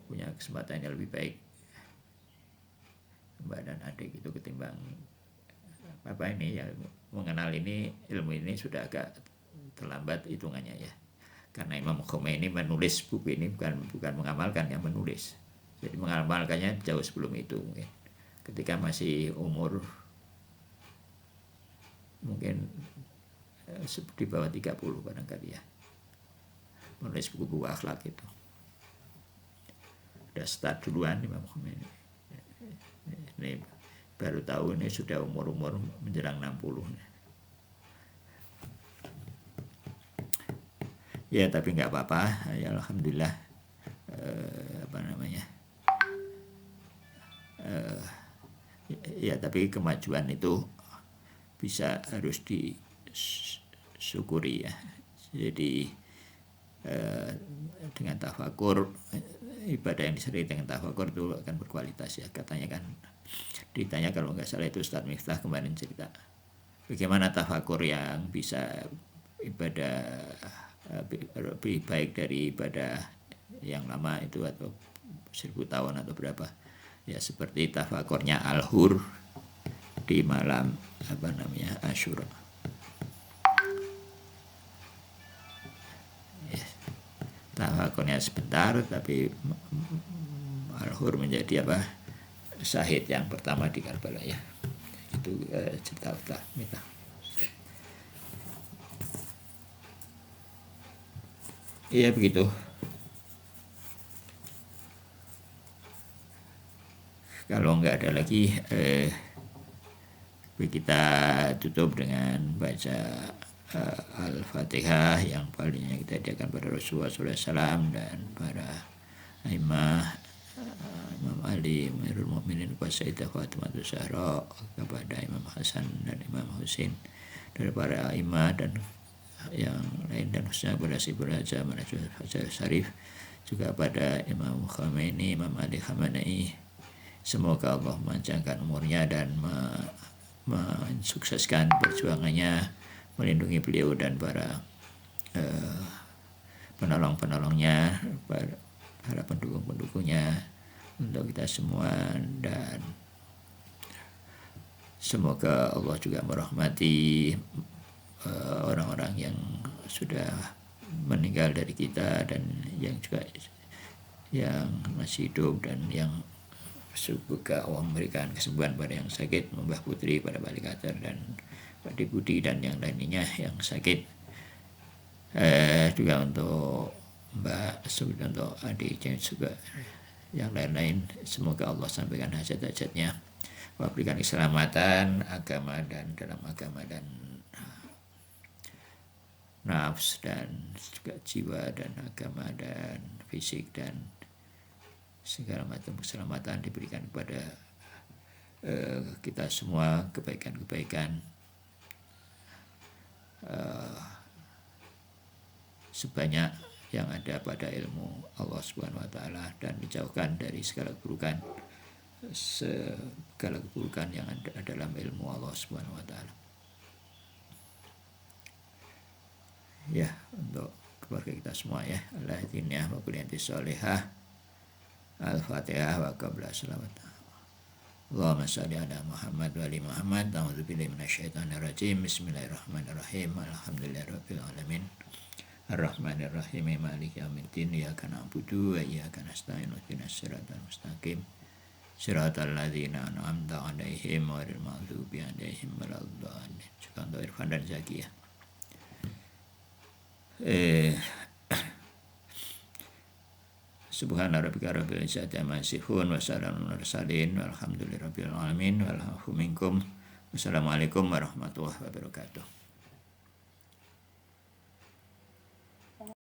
punya kesempatan yang lebih baik Mbak dan adik itu ketimbang mengenal ini, ilmu ini sudah agak terlambat hitungannya ya. Karena Imam Khomeini menulis buku ini bukan mengamalkan, yang menulis. Jadi mengamalkannya jauh sebelum itu mungkin. Ketika masih umur mungkin di bawah 30 barangkali ya. Menulis buku-buku akhlak itu. Udah start duluan Imam Khomeini. Ini baru tahu ini sudah umur-umur menjelang 60. Ya tapi nggak apa-apa, ya alhamdulillah. Ya tapi kemajuan itu harus disyukuri ya. Jadi dengan tafakur, ibadah yang disertai dengan tafakur itu akan berkualitas ya. Katanya kan, ditanya kalau nggak salah itu Ustadz Miftah kemarin cerita, bagaimana tafakur yang bisa ibadah lebih baik dari ibadah yang lama itu, atau 1000 tahun atau berapa ya, seperti tafakurnya Al-Hur di malam Asyura. Ya, tafakurnya sebentar tapi Al-Hur menjadi syahid yang pertama di Karbala ya. Itu cerita kita. Iya begitu. Kalau nggak ada lagi, kita tutup dengan baca Al-Fatihah yang palingnya kita hadiahkan pada Rasulullah SAW dan para imam Imam Ali, Amirul Mukminin, Sayyidah Fatimah Zahra, kepada Imam Hasan dan Imam Husain, dari para imam dan yang lain, dan khususnya kepada Sibul Haja Hajar Syarif, juga pada Imam Khomeini, Imam Ali Khamenei. Semoga Allah memanjangkan umurnya dan mensukseskan perjuangannya, melindungi beliau dan para penolong-penolongnya, para pendukung-pendukungnya, untuk kita semua. Dan semoga Allah juga merahmati orang-orang yang sudah meninggal dari kita, dan yang juga yang masih hidup, dan yang semoga Allah memberikan kesembuhan pada yang sakit, Mbah Putri, pada Balik Kacar dan Pak Budi dan yang lainnya yang sakit, juga untuk Mbak Sud, untuk adik juga yang lain-lain. Semoga Allah sampaikan hajat-hajatnya, memberikan keselamatan agama dan dalam agama dan nafs, dan juga jiwa dan agama dan fisik, dan segala macam keselamatan diberikan kepada kita semua, kebaikan-kebaikan sebanyak yang ada pada ilmu Allah Subhanahu wa taala, dan dijauhkan dari segala keburukan yang ada dalam ilmu Allah Subhanahu wa taala. Ya, untuk keluarga kita semua ya. Al-Hadiniyah wa kuliyanti sholihah. Al-Fatihah wa qabla salamat. Allahumma salli ala Muhammad wa ali Muhammad. A'udzubillahi minasyaitonir rajim. Bismillahirrahmanirrahim. Alhamdulillahirabbil alamin. Ar-Rahmanir Rahim. Maliki yaumiddin. Iyyaka na'budu wa iyyaka nasta'in. Ihdinas siratal mustaqim. Siratal ladzina an'amta 'alaihim ghairil maghdubi 'alaihim waladdallin. Juga untuk Irfan dan Zaki ya. Subhana rabbika rabbil izzati amma yasifun wa salamun alal mursalin walhamdulillahi rabbil alamin. Wassalamualaikum warahmatullahi wabarakatuh.